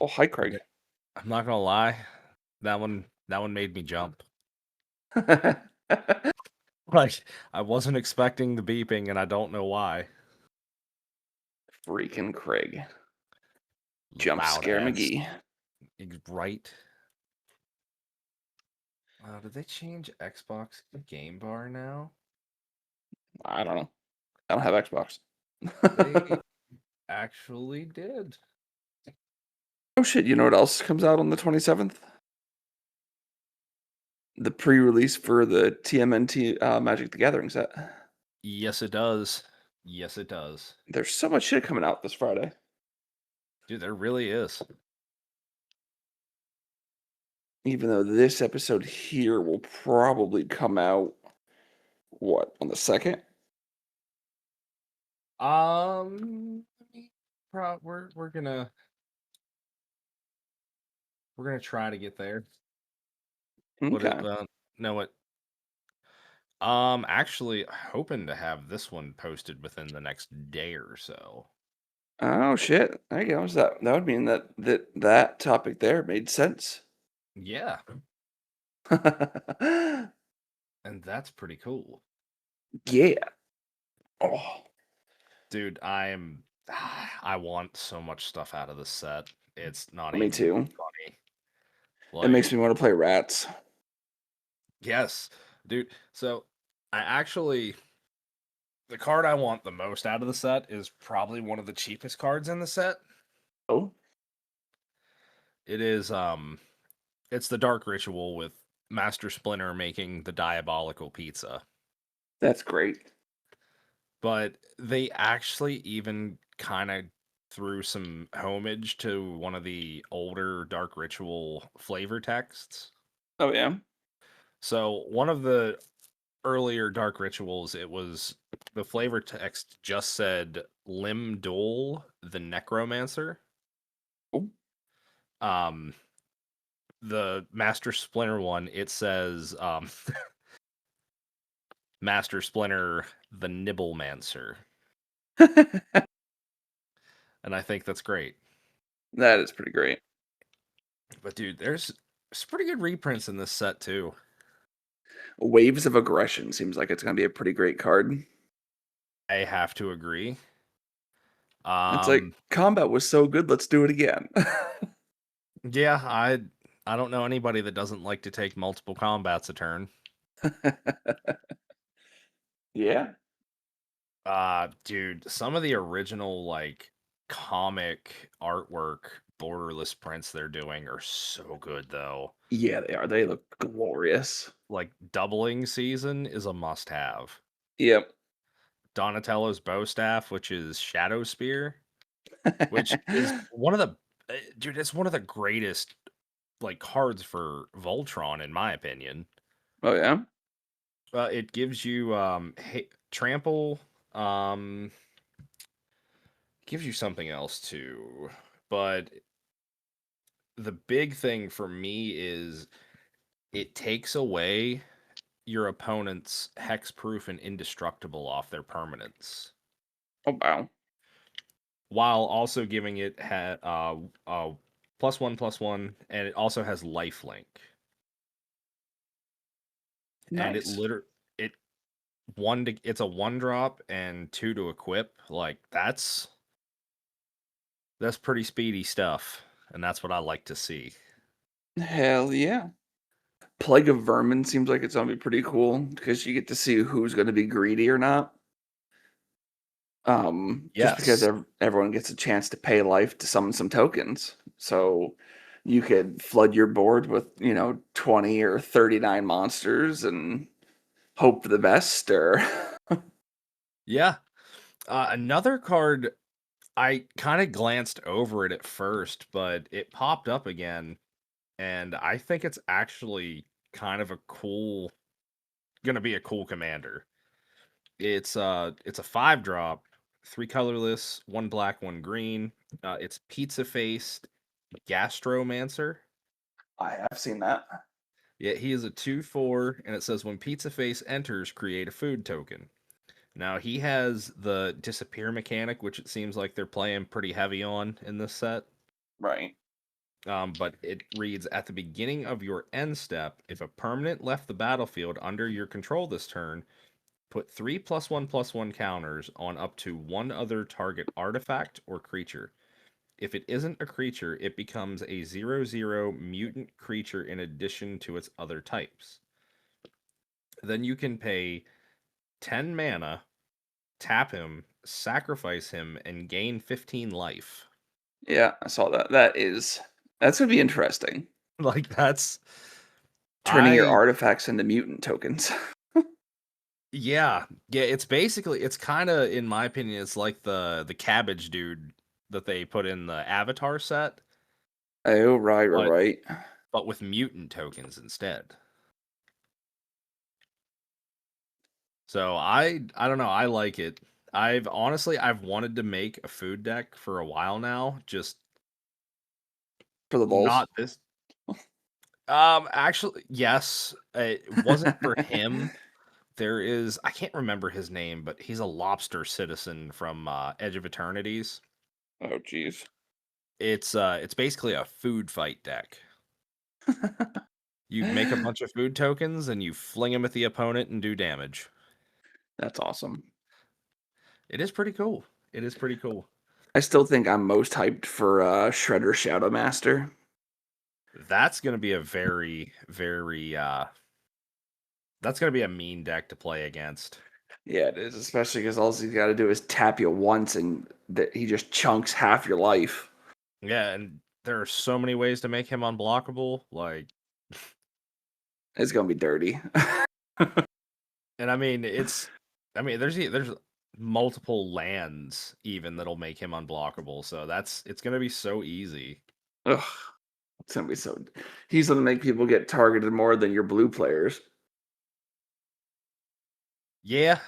Oh, hi, Craig. I'm not gonna lie, that one made me jump. Like, I wasn't expecting the beeping, and I don't know why. Freaking Craig. Jump Loud scare ass, McGee. right? Did they change Xbox Game Bar now? I don't know. I don't have Xbox. They actually did. Oh shit, you know what else comes out on the 27th? The pre-release for the TMNT Magic the Gathering set. Yes, it does. Yes, it does. There's so much shit coming out this Friday. Dude, there really is. Even though this episode here will probably come out, what, on the 2nd? Let me we're gonna try to get there. What it Okay. no what actually hoping to have this one posted within the next day or so. Oh shit. There you go. So that would mean that topic there made sense. Yeah, and that's pretty cool. Yeah. Oh, Dude, I want so much stuff out of this set. It's not me even too. funny. It makes Like, me want to play Rats. yes, dude. So, I actually the card I want the most out of the set is probably one of the cheapest cards in the set. Oh, It is it's the Dark Ritual with Master Splinter making the diabolical pizza. that's great. But they actually even kind of threw some homage to one of the older Dark Ritual flavor texts. Oh yeah. So one of the earlier Dark Rituals, it was the flavor text just said Lim Dol, the Necromancer. Oh, Um, the Master Splinter one, it says Master Splinter, the Nibblemancer, and I think that's great. that is pretty great. But dude, there's some pretty good reprints in this set too. Waves of Aggression seems like it's gonna be a pretty great card. I have to agree. It's like Um, combat was so good, let's do it again. yeah, I don't know anybody that doesn't like to take multiple combats a turn. Yeah. Dude, some of the original like comic artwork borderless prints they're doing are so good though. Yeah, they are. They look glorious. Like doubling season is a must have. Yep. Donatello's bow staff, which is Shadow Spear, which is one of the dude, it's one of the greatest like cards for Voltron in my opinion. Oh yeah. It gives you trample, um gives you something else too. But the big thing for me is it takes away your opponent's hexproof and indestructible off their permanents, Oh wow. while also giving it plus one, and it also has lifelink. And it Nice. liter it it's a one drop and two to equip. Like that's pretty speedy stuff, and that's what I like to see. Hell yeah. Plague of Vermin seems like it's gonna be pretty cool because you get to see who's gonna be greedy or not. Just because Yes. everyone gets a chance to pay life to summon some tokens. So you could flood your board with, 20 or 39 monsters and hope for the best or Yeah. Another card, I kind of glanced over it at first, but it popped up again, and I think it's actually kind of gonna be a cool commander. It's a 5 drop, 3 colorless, 1 black, 1 green. It's pizza faced Gastromancer. I have seen that. Yeah, he is a 2/4, and it says when Pizza Face enters, create a food token. Now he has the disappear mechanic, which it seems like they're playing pretty heavy on in this set. Right. But it reads at the beginning of your end step, if a permanent left the battlefield under your control this turn, put 3+1/+1 counters on up to one other target artifact or creature. If it isn't a creature, it becomes a 0/0 mutant creature in addition to its other types. Then you can pay 10 mana, tap him, sacrifice him, and gain 15 life. Yeah, I saw that. That's gonna be interesting. Like that's Turning your I artifacts into mutant tokens. yeah, it's basically it's kind of in my opinion it's like the cabbage dude that they put in the Avatar set, Oh, right, but right. but with mutant tokens instead. So I don't know, I like it. I've wanted to make a food deck for a while now, just For the lulz. not this. Actually, yes, it wasn't for him. There is I can't remember his name, but he's a lobster citizen from Edge of Eternities. Oh, jeez. It's basically a food fight deck. You make a bunch of food tokens and you fling them at the opponent and do damage. That's awesome. It is pretty cool. It is pretty cool. I still think I'm most hyped for Shredder Shadow Master. That's gonna be a very that's gonna be a mean deck to play against. Yeah, it is, especially because all he's got to do is tap you once, and that he just chunks half your life. Yeah, and there are so many ways to make him unblockable. Like, It's gonna be dirty. and I mean, there's multiple lands even that'll make him unblockable. So it's gonna be so easy. Ugh, it's gonna be so. He's gonna make people get targeted more than your blue players. Yeah,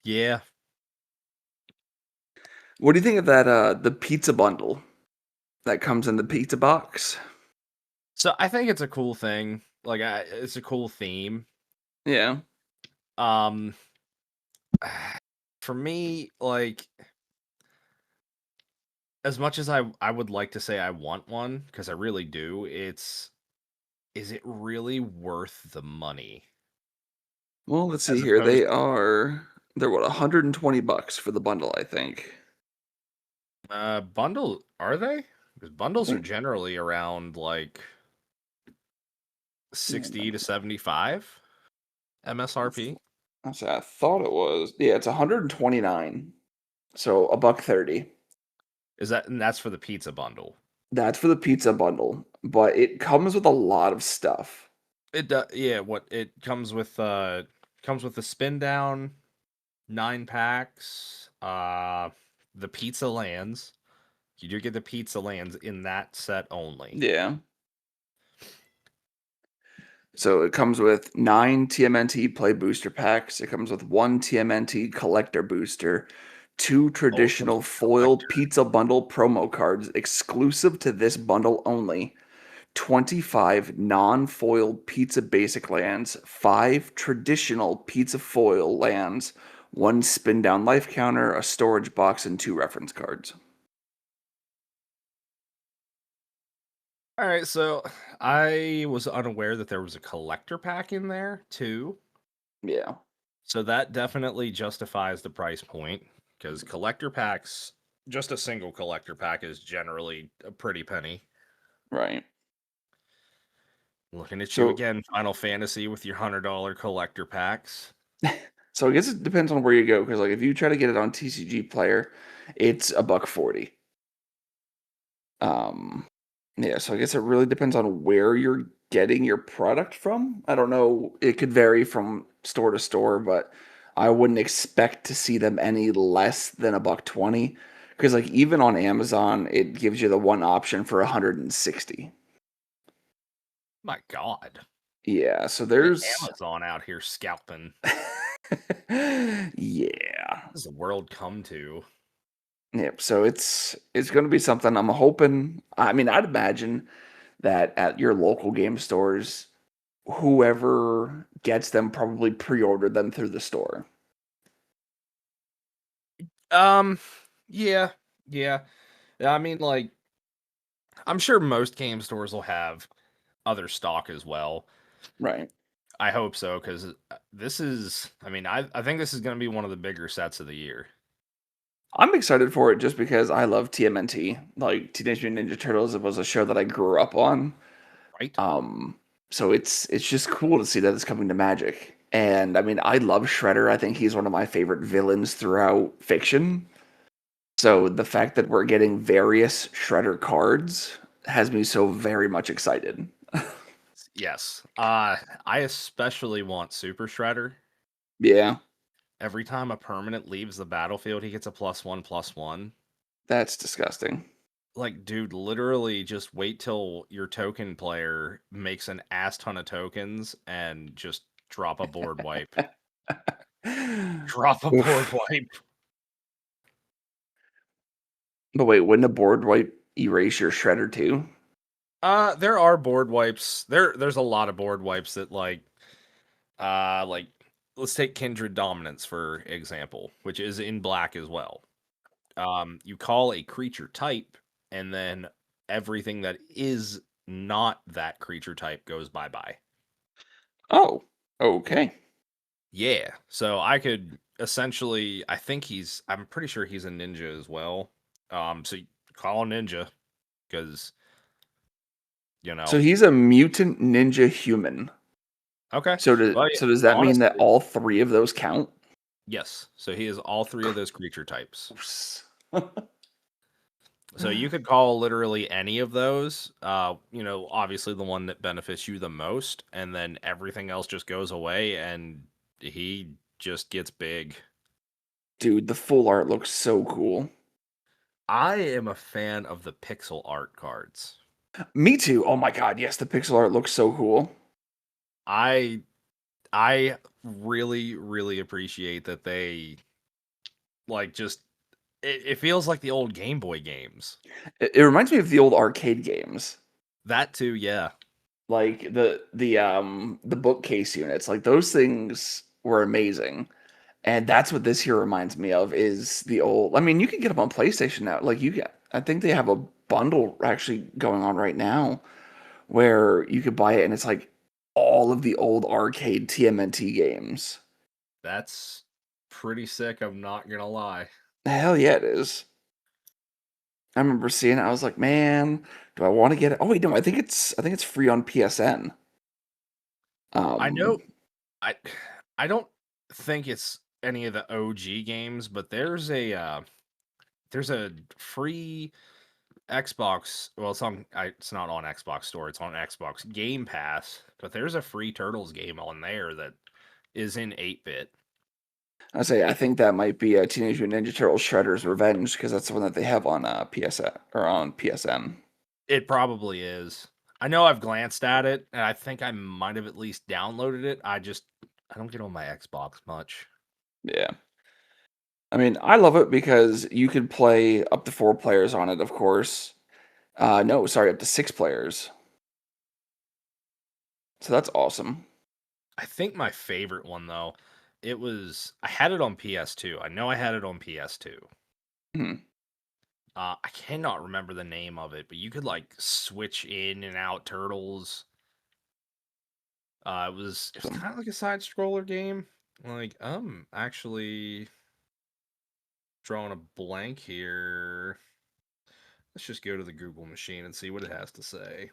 yeah. What do you think of that? The pizza bundle that comes in the pizza box. So I think it's a cool thing. Like, it's a cool theme. Yeah. Um, for me, like, as much as I would like to say I want one because I really do, is it really worth the money? Well, let's see As here. opposed They're what, $120 for the bundle, I think. bundle are they? Because I bundles are think. generally around like Yeah, 60 to 75 MSRP. I thought it was. Yeah, it's 129. So a buck 30. Is that and that's for the pizza bundle? That's for the pizza bundle, but it comes with a lot of stuff. It does, yeah. What it comes with the spin down 9 packs, the pizza lands. You do get the pizza lands in that set only. Yeah. So it comes with 9 TMNT play booster packs. It comes with 1 TMNT collector booster, 2 Oh, it comes traditional with the foil collector. pizza bundle promo cards exclusive to this bundle only, 25 non-foil pizza basic lands, 5 traditional pizza foil lands, 1 spin down life counter, a storage box, and 2 reference cards. All right, so I was unaware that there was a collector pack in there too. Yeah, So that definitely justifies the price point because collector packs, just a single collector pack is generally a pretty penny. right. Looking at you So again, Final Fantasy with your $100 collector packs. so I guess it depends on where you go, because like if you try to get it on TCG Player, it's a buck 40. Um, yeah, so I guess it really depends on where you're getting your product from. I don't know. It could vary from store to store, but I wouldn't expect to see them any less than a buck 20. Because like even on Amazon, it gives you the one option for 160. My God. Yeah, so Look at there's Amazon out here scalping. yeah. What does the world come to? Yep. So it's going to be something I'm hoping. I mean, I'd imagine that at your local game stores, whoever gets them probably pre-ordered them through the store. Um, yeah, yeah. I mean, like, I'm sure most game stores will have other stock as well. Right. I hope so because this is. I mean, I think this is going to be one of the bigger sets of the year, I'm excited for it just because I love TMNT. Like Teenage Mutant Ninja Turtles, it was a show that I grew up on. right? Um, so it's just cool to see that it's coming to Magic. And I mean, I love Shredder. I think he's one of my favorite villains throughout fiction. So the fact that we're getting various Shredder cards has me so very much excited. Yes. I especially want Super Shredder. Yeah, Every time a permanent leaves the battlefield, he gets a +1/+1. that's disgusting. Like, dude, literally just wait till your token player makes an ass ton of tokens and just drop a board wipe. Drop a board Oof. wipe. But wait, wouldn't a board wipe erase your Shredder too? There are board wipes. There's a lot of board wipes that like let's take Kindred Dominance for example, which is in black as well. You call a creature type, and then everything that is not that creature type goes bye bye. Oh, okay. Yeah, so I could essentially, I'm pretty sure he's a ninja as well. So you call a ninja because you So know. he's a mutant ninja human. Okay, well, yeah, So does that mean that honestly, all three of those count? yes. So he is all three of those creature types. Gross. So you could call literally any of those. Obviously the one that benefits you the most, and then everything else just goes away, and he just gets big. Dude, the full art looks so cool. I am a fan of the pixel art cards. Me too. Oh my god, yes, the pixel art looks so cool. I I really really appreciate that they like just it feels like the old Game Boy games. It reminds me of the old arcade games. That too, yeah. Like the bookcase units. Like those things were amazing. And that's what this here reminds me of is the old I mean, you can get them on PlayStation now. Like you get I think they have a bundle actually going on right now where you could buy it and it's like all of the old arcade TMNT games. That's pretty sick, I'm not gonna lie. Hell yeah, it is. I remember seeing it. I was like, man, do I want to get it? Oh wait, no, I think it's free on PSN. I know Um, I I don't think it's any of the OG games, but there's a free Xbox. Well, it's not on Xbox Store. It's on Xbox Game Pass, but there's a free Turtles game on there that is in 8-bit. I say I think that might be a Teenage Mutant Ninja Turtles Shredder's Revenge because that's the one that they have on PSN or on PSN. It probably is. I know I've glanced at it, and I think I might have at least downloaded it. I don't get on my Xbox much. Yeah. I mean, I love it because you could play up to 4 players on it, of course. No, sorry, up to 6 players. So that's awesome. I think my favorite one though, I had it on PS2. I know I had it on PS2. Mhm. I cannot remember the name of it, but you could like switch in and out turtles. It was Awesome. kind of like a side scroller game. Like, actually drawing a blank here. Let's just go to the Google machine and see what it has to say.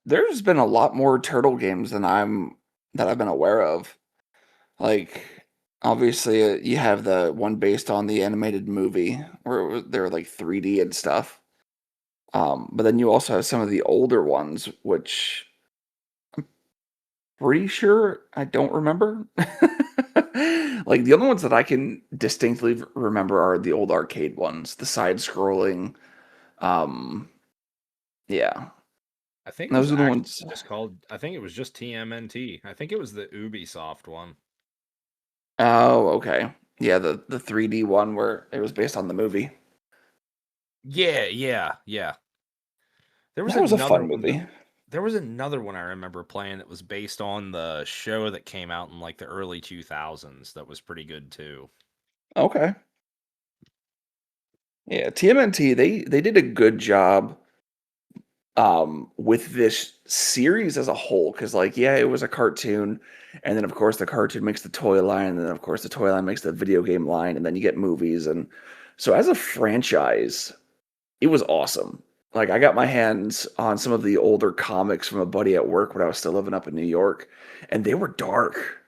There's been a lot more turtle games than I've been aware of. Like, obviously, you have the one based on the animated movie where they're like 3D and stuff. But then you also have some of the older ones, which pretty sure I don't remember. Like the only ones that I can distinctly remember are the old arcade ones, the side scrolling. Um, yeah, I think it was those are the actually ones. just called. I think it was just TMNT. I think it was the Ubisoft one. Oh, okay. Yeah, the 3D one where it was based on the movie. Yeah, yeah, yeah. There was That was a another fun one that movie. there was another one I remember playing that was based on the show that came out in like the early 2000s that was pretty good too. Okay. Yeah, TMNT, they did a good job with this series as a whole, because like, yeah, it was a cartoon, and then of course the cartoon makes the toy line, and then of course the toy line makes the video game line, and then you get movies. And so as a franchise, it was awesome. Like, I got my hands on some of the older comics from a buddy at work when I was still living up in New York, and they were dark.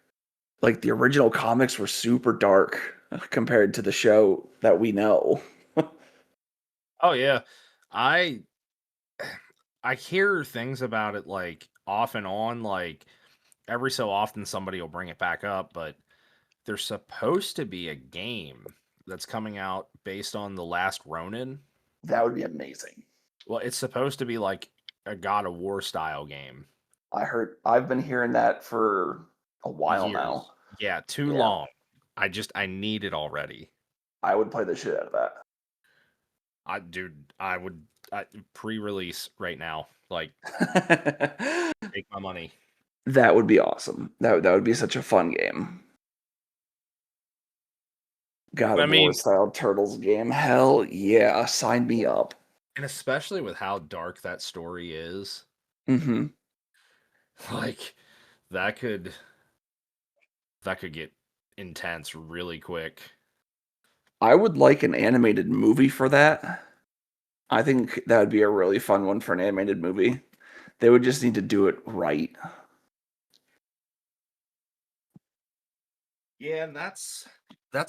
Like, the original comics were super dark compared to the show that we know. Oh yeah. I I hear things about it like off and on, like every so often somebody will bring it back up, but there's supposed to be a game that's coming out based on The Last Ronin. That would be amazing. Well, it's supposed to be like a God of War style game. I've been hearing that for a while now. Years. Yeah, too Yeah, long. I need it already. I would play the shit out of that. I would pre-release right now. Like, take my money. That would be awesome. That would be such a fun game. God I of War mean, style Turtles game. Hell yeah, sign me up. and especially with how dark that story is, Hmm. like that could get intense really quick. I would like an animated movie for that. I think that would be a really fun one for an animated movie. They would just need to do it right. Yeah, and that's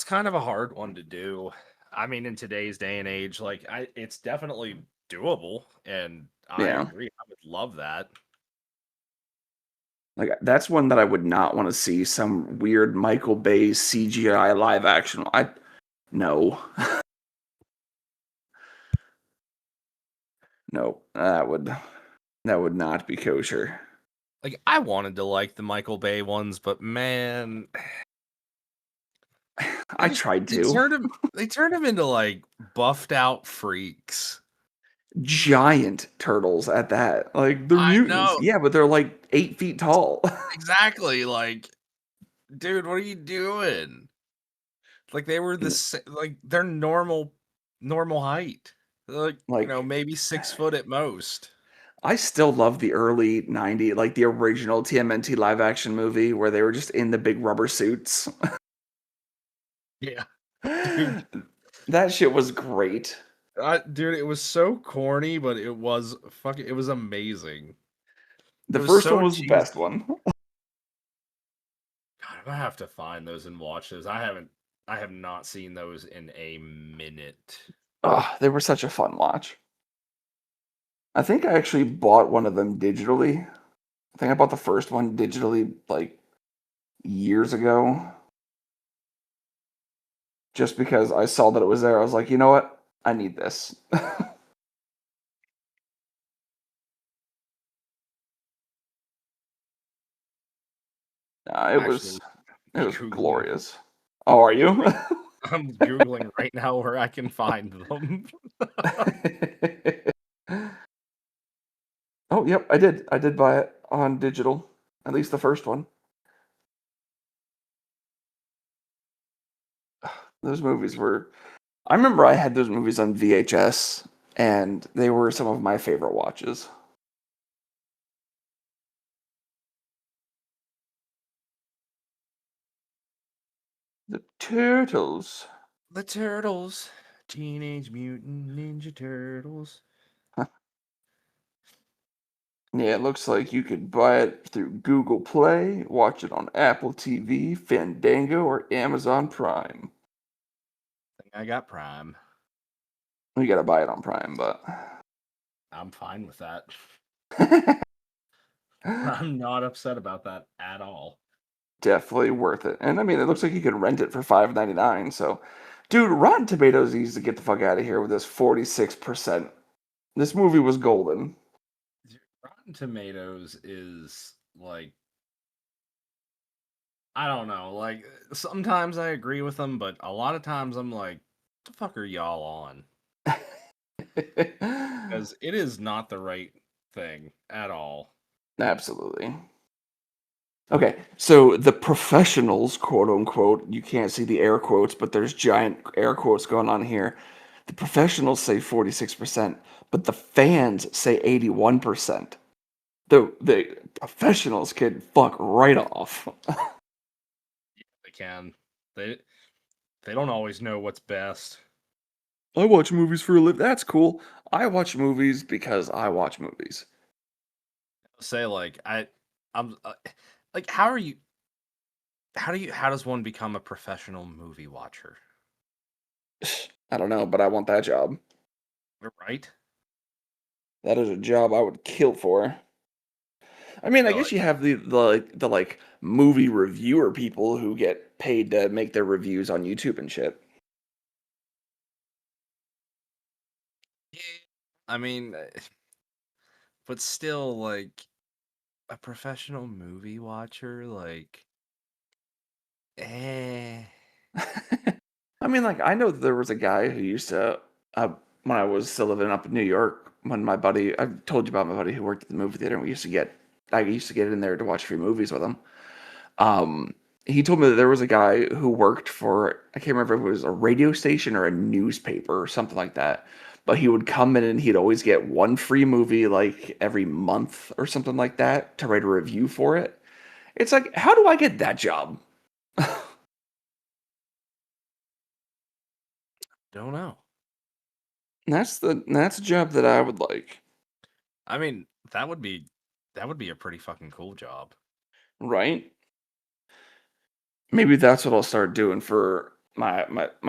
kind of a hard one to do. I mean, in today's day and age, like it's definitely doable, and I Yeah. agree. I would love that. Like, that's one that I would not want to see some weird Michael Bay CGI live action. I no. No. That would not be kosher. Like I wanted to like the Michael Bay ones, but man, I tried they to. turned him into like buffed out freaks. Giant turtles at that. Like, they're I mutants. know Yeah, but they're like 8 feet tall. exactly. Like, dude, what are you doing? Like they were like they're normal height. Like, Like, maybe 6 foot at most. I still love the early 90s, like the original TMNT live action movie where they were just in the big rubber suits. Yeah, dude. That shit was great. Dude, it was so corny, but it was amazing. It The was first one so was the best cheesy. one. God, I'm gonna have to find those and watch those. I have not seen those in a minute. Oh, they were such a fun watch. I think I actually bought one of them digitally. I think I bought the first one digitally like years ago, just because I saw that it was there. I was like, you know what? I need this. I'm It was actually it was googling. glorious. Oh, are you? I'm googling right now where I can find them. Oh, yep, I did. I did buy it on digital, at least the first one. Those movies were. I remember I had those movies on VHS, and they were some of my favorite watches. The Turtles. The Turtles, Teenage Mutant Ninja Turtles. Yeah, it looks like you could buy it through Google Play, watch it on Apple TV, Fandango, or Amazon Prime. I think I got Prime. You gotta buy it on Prime, but I'm fine with that. I'm not upset about that at all. definitely worth it. And I mean, it looks like you could rent it for $5.99. So, dude, Rotten Tomatoes needs to get the fuck out of here with this 46%. This movie was golden. Rotten Tomatoes is like I don't know. Like sometimes I agree with them, but a lot of times I'm like, "What the fuck are y'all on?" Because it is not the right thing at all. Absolutely. Okay, so the professionals, quote unquote, you can't see the air quotes, but there's giant air quotes going on here. The professionals say 46%, but the fans say 81%. The professionals can fuck right off. They can. They they don't always know what's best. I watch movies for a living. That's cool. I watch movies because I watch movies. Say like I'm like how are you how does one become a professional movie watcher? I don't know, but I want that job. Right? That is a job I would kill for. I mean, I Feel guess like you have the like movie reviewer people who get paid to make their reviews on YouTube and shit. yeah, I mean, but still like a professional movie watcher like eh I mean, like I know that there was a guy who used to when I was still living up in New York. When my buddy, I've told you about my buddy who worked at the movie theater, and I used to get in there to watch free movies with him. Um, he told me that there was a guy who worked for, I can't remember if it was a radio station or a newspaper or something like that. But he would come in and he'd always get one free movie like every month or something like that to write a review for it. It's like, how do I get that job? don't know. That's a job that I would like, I mean, that would be a pretty fucking cool job. right? Maybe that's what I'll start doing for my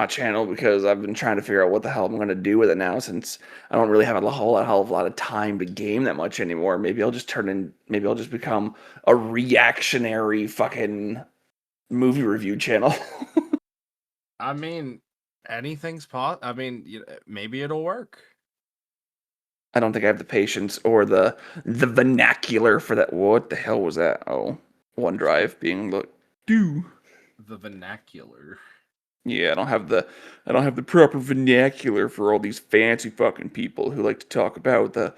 channel because I've been trying to figure out what the hell I'm going to do with it now since I don't really have a hell of a lot of time to game that much anymore. Maybe I'll just become a reactionary fucking movie review channel. I mean, I mean, maybe it'll work. I don't think I have the patience or the vernacular for that. What the hell was that? Oh, OneDrive being look do. The vernacular. Yeah, I don't have the proper vernacular for all these fancy fucking people who like to talk about the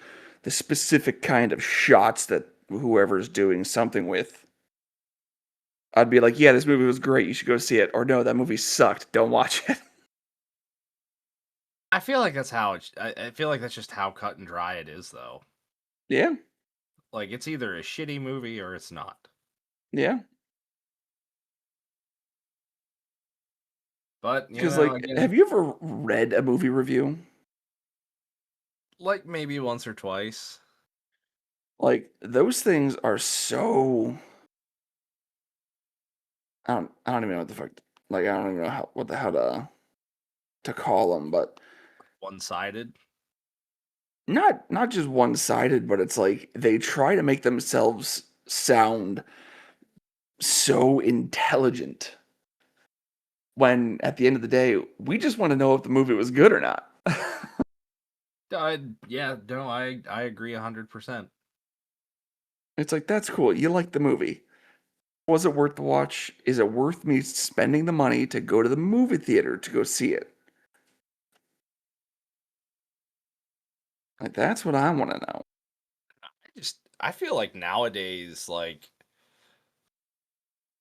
specific kind of shots that whoever's doing something with. I'd be like, "Yeah, this movie was great. You should go see it." Or no, that movie sucked. Don't watch it. I feel like that's how I feel like that's just how cut and dry it is though. Yeah. Like it's either a shitty movie or it's not. Yeah. But, Cuz like again, have you ever read a movie review? like maybe once or twice. Like those things are so I don't even know what the fuck like I don't even know how what the how to call them, but One-sided. not just one-sided, but it's like they try to make themselves sound so intelligent when at the end of the day, we just want to know if the movie was good or not. Yeah, no, I agree 100%. It's like that's cool. You like the movie. Was it worth the watch? Is it worth me spending the money to go to the movie theater to go see it? Like that's what I want to know. I feel like nowadays like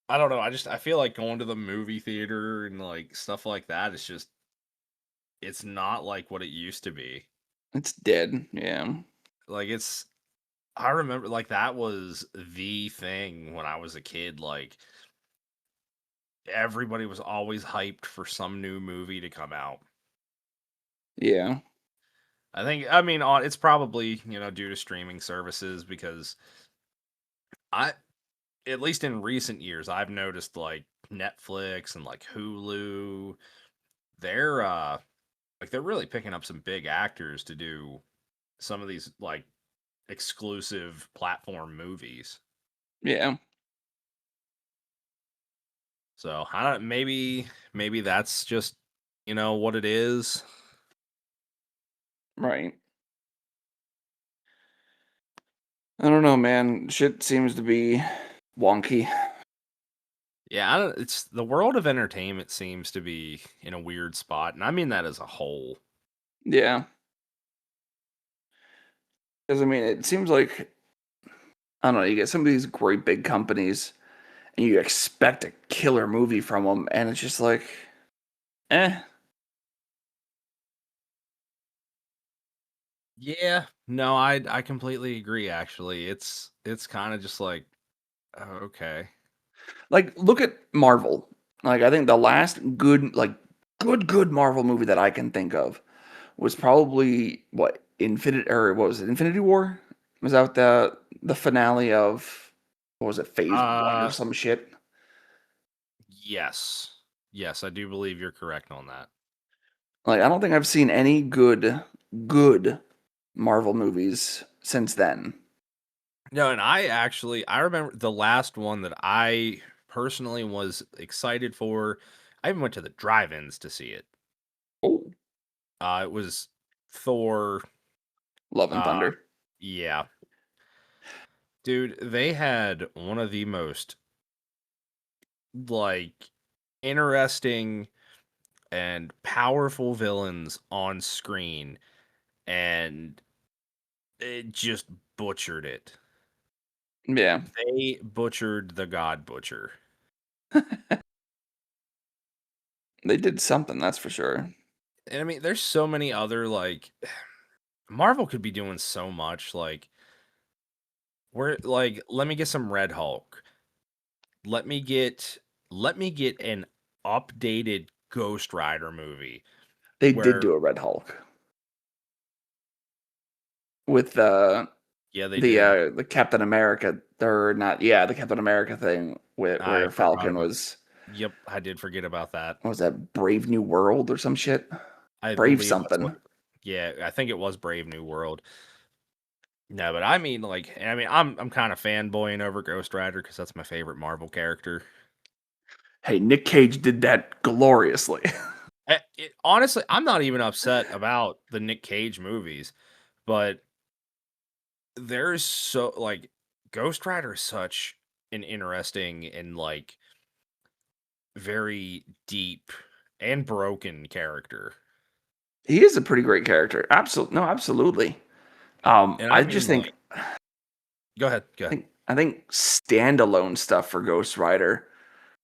I don't know, I feel like going to the movie theater and like stuff like that is just it's not like what it used to be. It's dead. Yeah. Like it's I remember like that was the thing when I was a kid. Like everybody was always hyped for some new movie to come out. Yeah. I mean, it's probably, due to streaming services because I, at least in recent years, I've noticed like Netflix and like Hulu, they're, like they're really picking up some big actors to do some of these like exclusive platform movies. Yeah. So I don't maybe that's just what it is. Right. I don't know, man. Shit seems to be wonky. Yeah, I don't, it's the world of entertainment seems to be in a weird spot, and I mean that as a whole. Yeah. Because I mean, it seems like I don't know. You get some of these great big companies, and you expect a killer movie from them, and it's just like, eh. Yeah, no, I completely agree. Actually, it's kind of just like, oh, okay. Like, look at Marvel. Like, I think the last good, like, good Marvel movie that I can think of was probably what what was it? Infinity War? Was that the finale of what was it? Phase one or Uh, some shit? yes, yes, I do believe you're correct on that. Like, I don't think I've seen any good Marvel movies since then. No, and I remember the last one that I personally was excited for. I even went to the drive-ins to see it. Oh, It was Thor. Love and Uh, Thunder. yeah, dude, they had one of the most like interesting and powerful villains on screen, and it just butchered it. Yeah, They butchered the God Butcher. they did something, that's for sure. And I mean, there's so many other like Marvel could be doing so much. Like, we're like, let me get some Red Hulk. Let me get an updated Ghost Rider movie They did where do a Red Hulk with yeah, they did. the Captain America or not, yeah, the Captain America thing I where forgot Falcon about. was Yep, I did forget about that. what was that, Brave New World or some shit? I Brave believe that's what. something. Yeah, I think it was Brave New World. No, but I mean, like, I mean, I'm kind of fanboying over Ghost Rider because that's my favorite Marvel character. Hey, Nick Cage did that gloriously. Honestly, I'm not even upset about the Nick Cage movies, but there's so like Ghost Rider is such an interesting and like very deep and broken character. He is a pretty great character. Absolutely. No, absolutely. And I I mean, just like, go ahead, go ahead. I think standalone stuff for Ghost Rider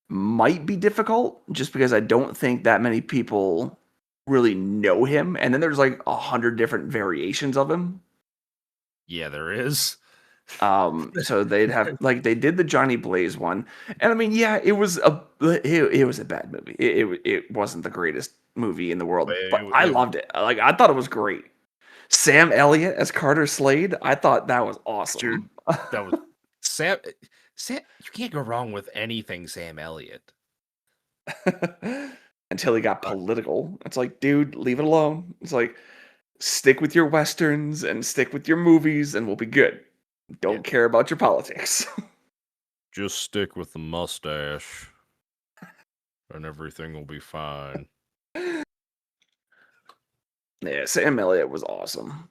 might be difficult just because I don't think that many people really know him. And then there's like 100 different variations of him. Yeah, there is. So they'd have like they did the Johnny Blaze one, and I mean, yeah, it was a bad movie. It wasn't the greatest movie in the world, but I It, loved it. Like I thought it was great. Sam Elliott as Carter Slade, I thought that was dude, awesome. that was Sam. Sam, you can't go wrong with anything Sam Elliott. Until he got But political, it's like, dude, leave it alone. It's like stick with your westerns and stick with your movies, and we'll be good. yeah, Don't care about your politics. just stick with the mustache and everything will be fine. Yeah, Sam Elliott was awesome.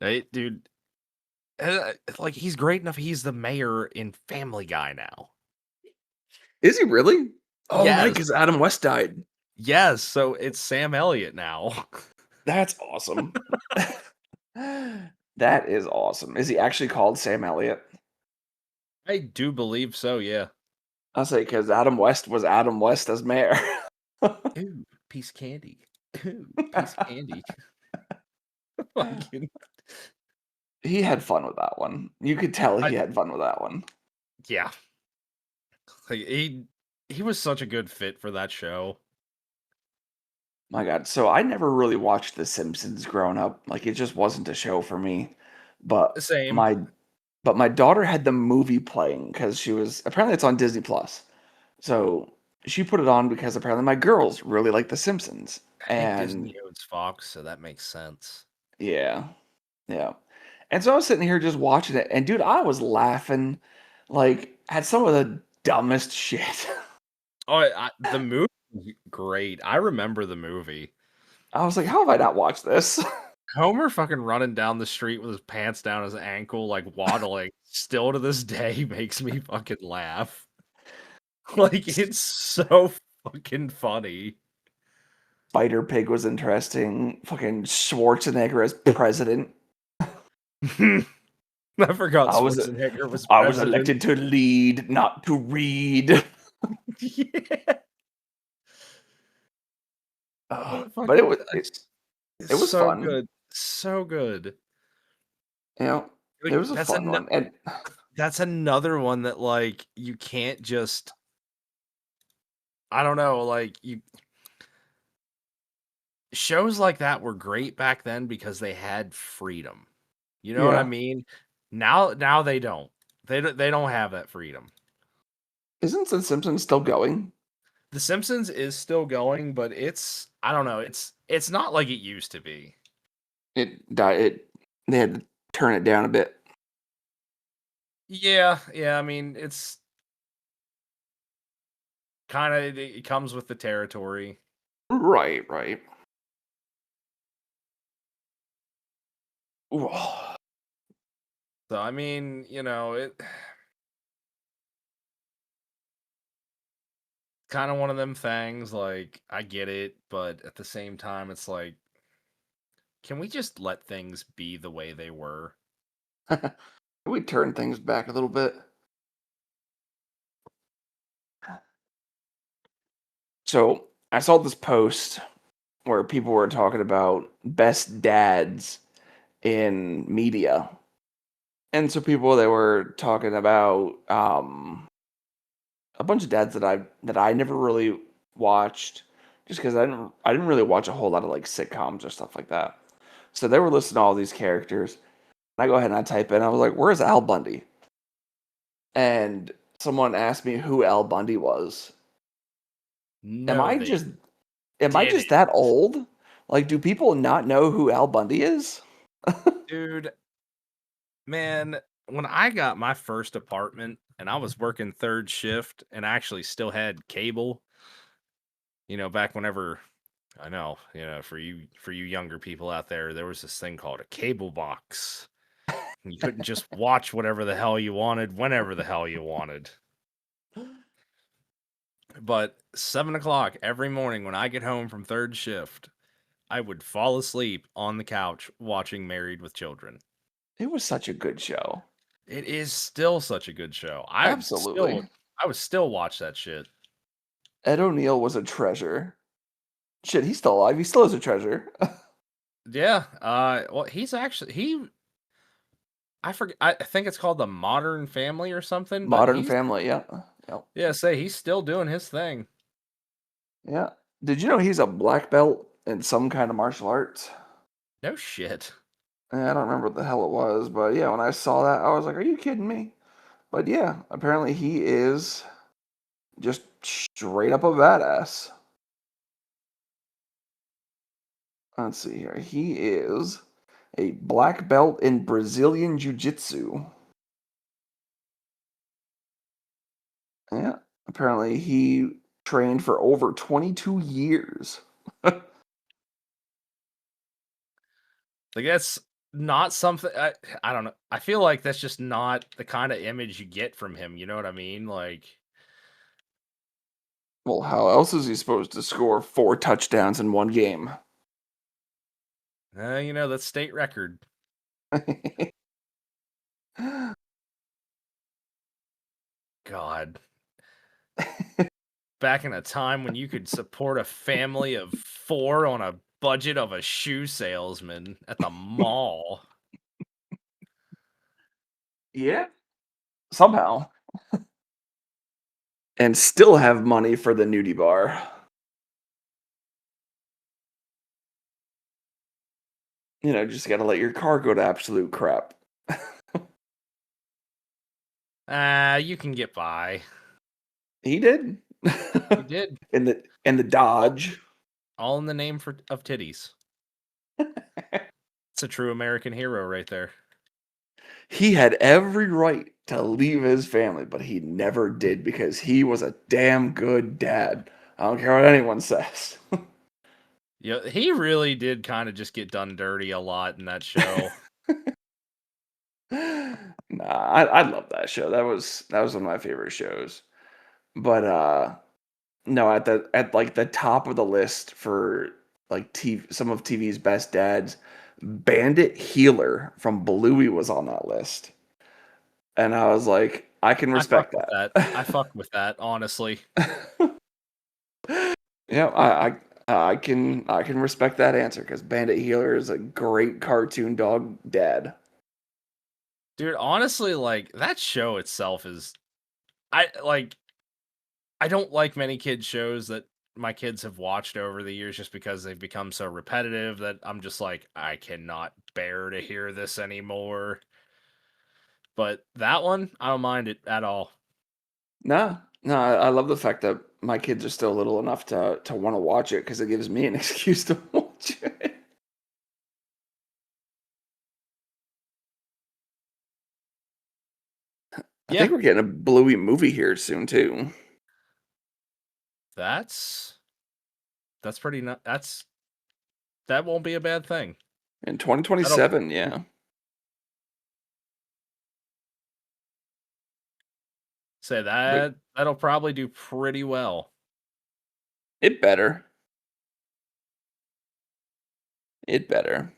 Hey, dude, like he's great enough. He's the mayor in Family Guy now. Is he really? Oh, right, Yes, because Adam West died. yes. So it's Sam Elliott now. That's awesome. That is awesome. Is he actually called Sam Elliott? I do believe so. Yeah. I'll say because Adam West was Adam West as mayor. Ooh, piece of candy. Ooh, piece of candy. Fucking- He had fun with that one. You could tell I, he had fun with that one. yeah, like he was such a good fit for that show. My God. So I never really watched The Simpsons growing up. Like it just wasn't a show for me. But Same. my my daughter had the movie playing because she was apparently it's on Disney Plus. So she put it on because apparently my girls really like The Simpsons. I think And Disney owns Fox, so that makes sense. yeah, yeah. And so I was sitting here just watching it, and dude, I was laughing like at some of the dumbest shit. Oh, the movie was great. I remember the movie. I was like, how have I not watched this? Homer fucking running down the street with his pants down his ankle, like waddling, still to this day makes me fucking laugh. Like it's so fucking funny. Spider Pig was interesting. Fucking Schwarzenegger as president. I forgot I was Schwarzenegger was I was president. elected to lead, not to read. Yeah. Ugh, but Fucking it it's was so fun. good. So good. You know, it Like, was a fun one, and that's another one that, like, you can't just I don't know, like, you shows like that were great back then because they had freedom. You know what I yeah. mean? Now they don't. They don't have that freedom. Isn't The Simpsons still going? The Simpsons is still going, but it's I don't know, it's not like it used to be. It died. They had to turn it down a bit. Yeah, yeah, I mean, it's kinda it comes with the territory. Right, right. Ooh. So, I mean, it kinda one of them things, like, I get it, but at the same time, it's like, can we just let things be the way they were? We turn things back a little bit. So I saw this post where people were talking about best dads in media. And so people that were talking about a bunch of dads that I never really watched just because I didn't really watch a whole lot of like sitcoms or stuff like that. So they were listing all these characters. And I go ahead and I type in, I was like, where's Al Bundy? And someone asked me who Al Bundy was. Am No, I they just am I didn't. just that old? Like, do people not know who Al Bundy is? Dude, man, when I got my first apartment and I was working third shift and actually still had cable, back whenever I know, for you younger people out there was this thing called a cable box. And you couldn't just watch whatever the hell you wanted whenever the hell you wanted. But 7 o'clock every morning when I get home from third shift, I would fall asleep on the couch watching Married with Children. It was such a good show. It is still such a good show. Absolutely. I would still watch that shit. Ed O'Neill was a treasure. Shit, he's still alive. He still is a treasure. Yeah. Well, he's actually I forget. I think it's called the Modern Family or something. But Modern he's Family, yeah. Yep. yeah, say he's still doing his thing. Yeah. Did you know he's a black belt in some kind of martial arts? No shit. I don't remember what the hell it was, but yeah, when I saw that, I was like, "Are you kidding me?" But yeah, apparently he is just straight up a badass. Let's see here. He is a black belt in Brazilian Jiu-Jitsu. Yeah. Apparently he trained for over 22 years. Like that's not something. I don't know. I feel like that's just not the kind of image you get from him. You know what I mean? Like, Well, how else is he supposed to score 4 touchdowns in one game? that's state record. God, back in a time when you could support a family of four on a budget of a shoe salesman at the mall. Yeah. Somehow. And still have money for the nudie bar. Just gotta let your car go to absolute crap. You can get by. He did. He did. In the All, Dodge. all in the name of titties. It's a true American hero right there. He had every right to leave his family, but he never did because he was a damn good dad. I don't care what anyone says. Yeah, he really did kind of just get done dirty a lot in that show. Nah, I love that show. That was one of my favorite shows. But no, at like the top of the list for like some of TV's best dads, Bandit Healer from Bluey was on that list. And I was like, I can I fuck respect with that. I that. fuck with that, honestly. Yeah, I can respect that answer because Bandit Healer is a great cartoon dog dad. Dude, honestly, like, that show itself is I like, I don't like many kids shows that my kids have watched over the years just because they've become so repetitive that I'm just like, I cannot bear to hear this anymore. But that one, I don't mind it at all. Nah, no, I love the fact that my kids are still little enough to want to watch it because it gives me an excuse to watch it. I Yeah, think we're getting a Bluey movie here soon too. that's that's pretty that won't be a bad thing. In That'll 2027, yeah. say But that'll probably do pretty well. it better. It better.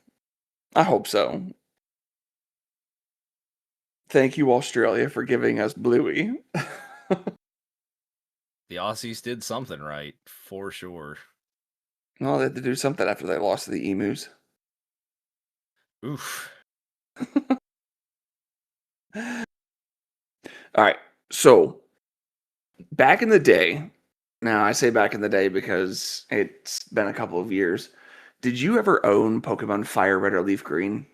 I hope so. Thank you, Australia, for giving us Bluey. The Aussies did something right, for sure. Well, they had to do something after they lost to the emus. Oof. All right. So back in the day, now I say back in the day because it's been a couple of years. Did you ever own Pokemon Fire Red or Leaf Green?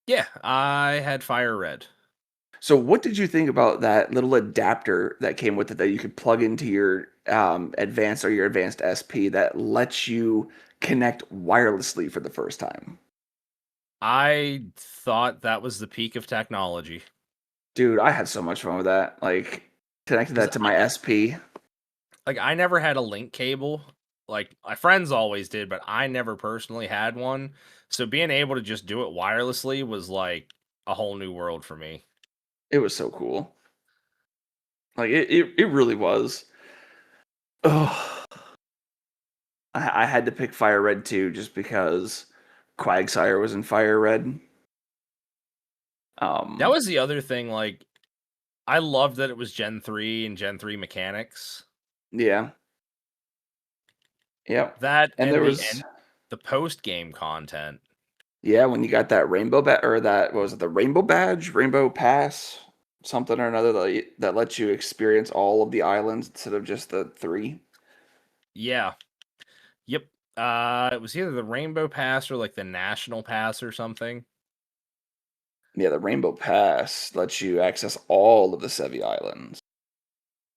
Yeah, I had Fire Red. So what did you think about that little adapter that came with it that you could plug into your advanced or your advanced SP that lets you connect wirelessly for the first time? I thought that was the peak of technology Dude, I had so much fun with that. Like connected because that to my SP. I never had a link cable. Like my friends always did, but I never personally had one. So being able to just do it wirelessly was like a whole new world for me. It was so cool. Like it really was. Oh, I had to pick Fire Red too, just because Quagsire was in Fire Red. That Um, was the other thing. Like I loved that it was Gen 3 and Gen 3 mechanics. yeah, yep. That And and there was the post game content. yeah, when you got that rainbow badge or that what was it the rainbow badge, rainbow pass, something or another that lets you experience all of the islands instead of just the three. Yeah. Yep. It was either the Rainbow Pass or like the National Pass or something. Yeah, the rainbow pass lets you access all of the Sevi Islands.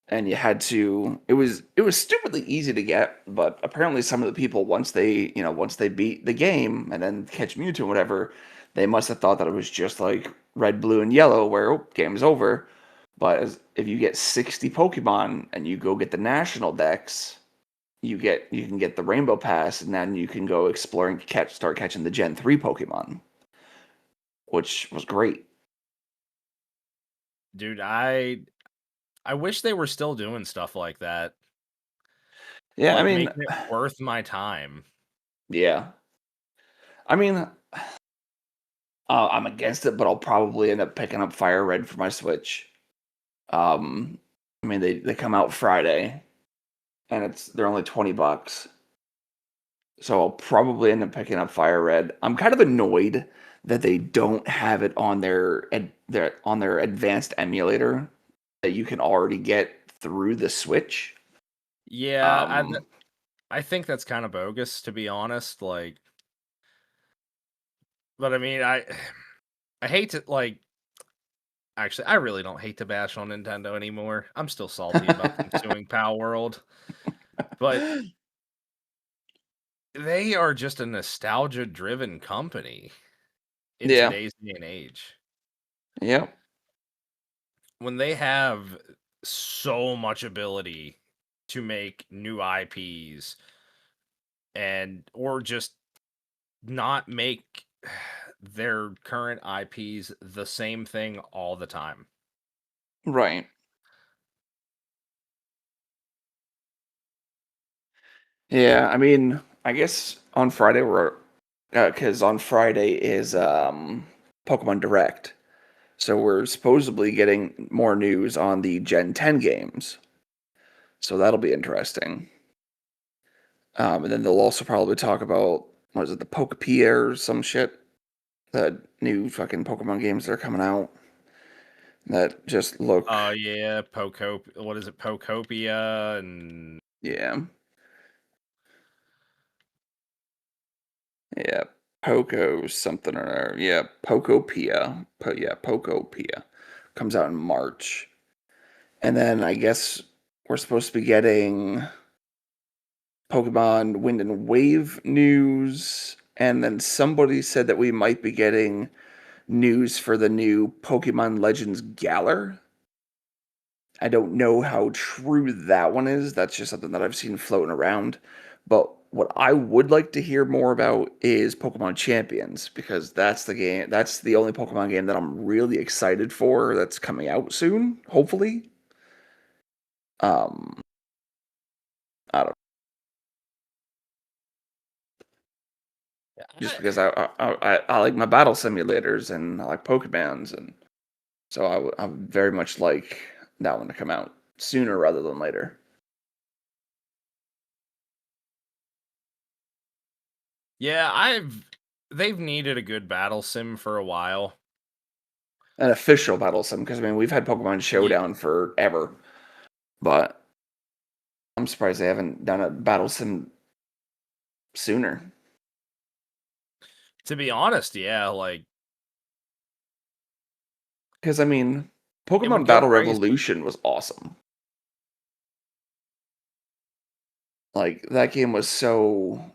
And you had to it was stupidly easy to get, but apparently some of the people once they beat the game and then catch Mewtwo and whatever, they must have thought that it was just like red, blue, and yellow where game's over. But if you get 60 Pokemon and you go get the national decks, you can get the Rainbow Pass and then you can go exploring start catching the Gen 3 Pokemon, which was great. Dude, I wish they were still doing stuff like that. Yeah, I Like mean, making it worth my time. yeah. I mean, I'm against it, but I'll probably end up picking up Fire Red for my Switch. Um, I mean they come out Friday, and they're only $20, so I'll probably end up picking up Fire Red. I'm kind of annoyed that they don't have it on their advanced emulator that you can already get through the Switch. Yeah, Um, I think that's kind of bogus to be honest. Like, but I mean, I hate to like. Actually, I really don't hate to bash on Nintendo anymore. I'm still salty about them suing Pal World, but they are just a nostalgia-driven company in yeah, today's day and age. yep, When they have so much ability to make new IPs and or just not make their current IPs the same thing all the time. right. Yeah, I mean, I guess on Friday we're because on Friday is Pokemon Direct. So we're supposedly getting more news on the Gen 10 games. So that'll be interesting. And then they'll also probably talk about what is it, the Pokepia or some shit? The new fucking Pokemon games that are coming out. that just look, Oh yeah, what is it, Pocopia and yeah, yeah, Poco something or other. Yeah, Pocopia. Yeah, Pocopia comes out in March. And then I guess we're supposed to be getting Pokemon Wind and Wave news. And then somebody said that we might be getting news for the new Pokemon Legends Galar. I don't know how true that one is. That's just something that I've seen floating around. But what I would like to hear more about is Pokemon Champions because that's the game. That's the only Pokemon game that I'm really excited for that's coming out soon, hopefully. Um, I don't just because I like my battle simulators and I like Pokemons and so I would very much like that one to come out sooner rather than later. yeah, they've needed a good battle sim for a while. An official battle sim because I mean we've had Pokemon Yeah, Showdown forever, but I'm surprised they haven't done a battle sim sooner. to be honest, yeah, like Because I mean, it would Pokemon go Battle crazy. Revolution was awesome. Like that game was so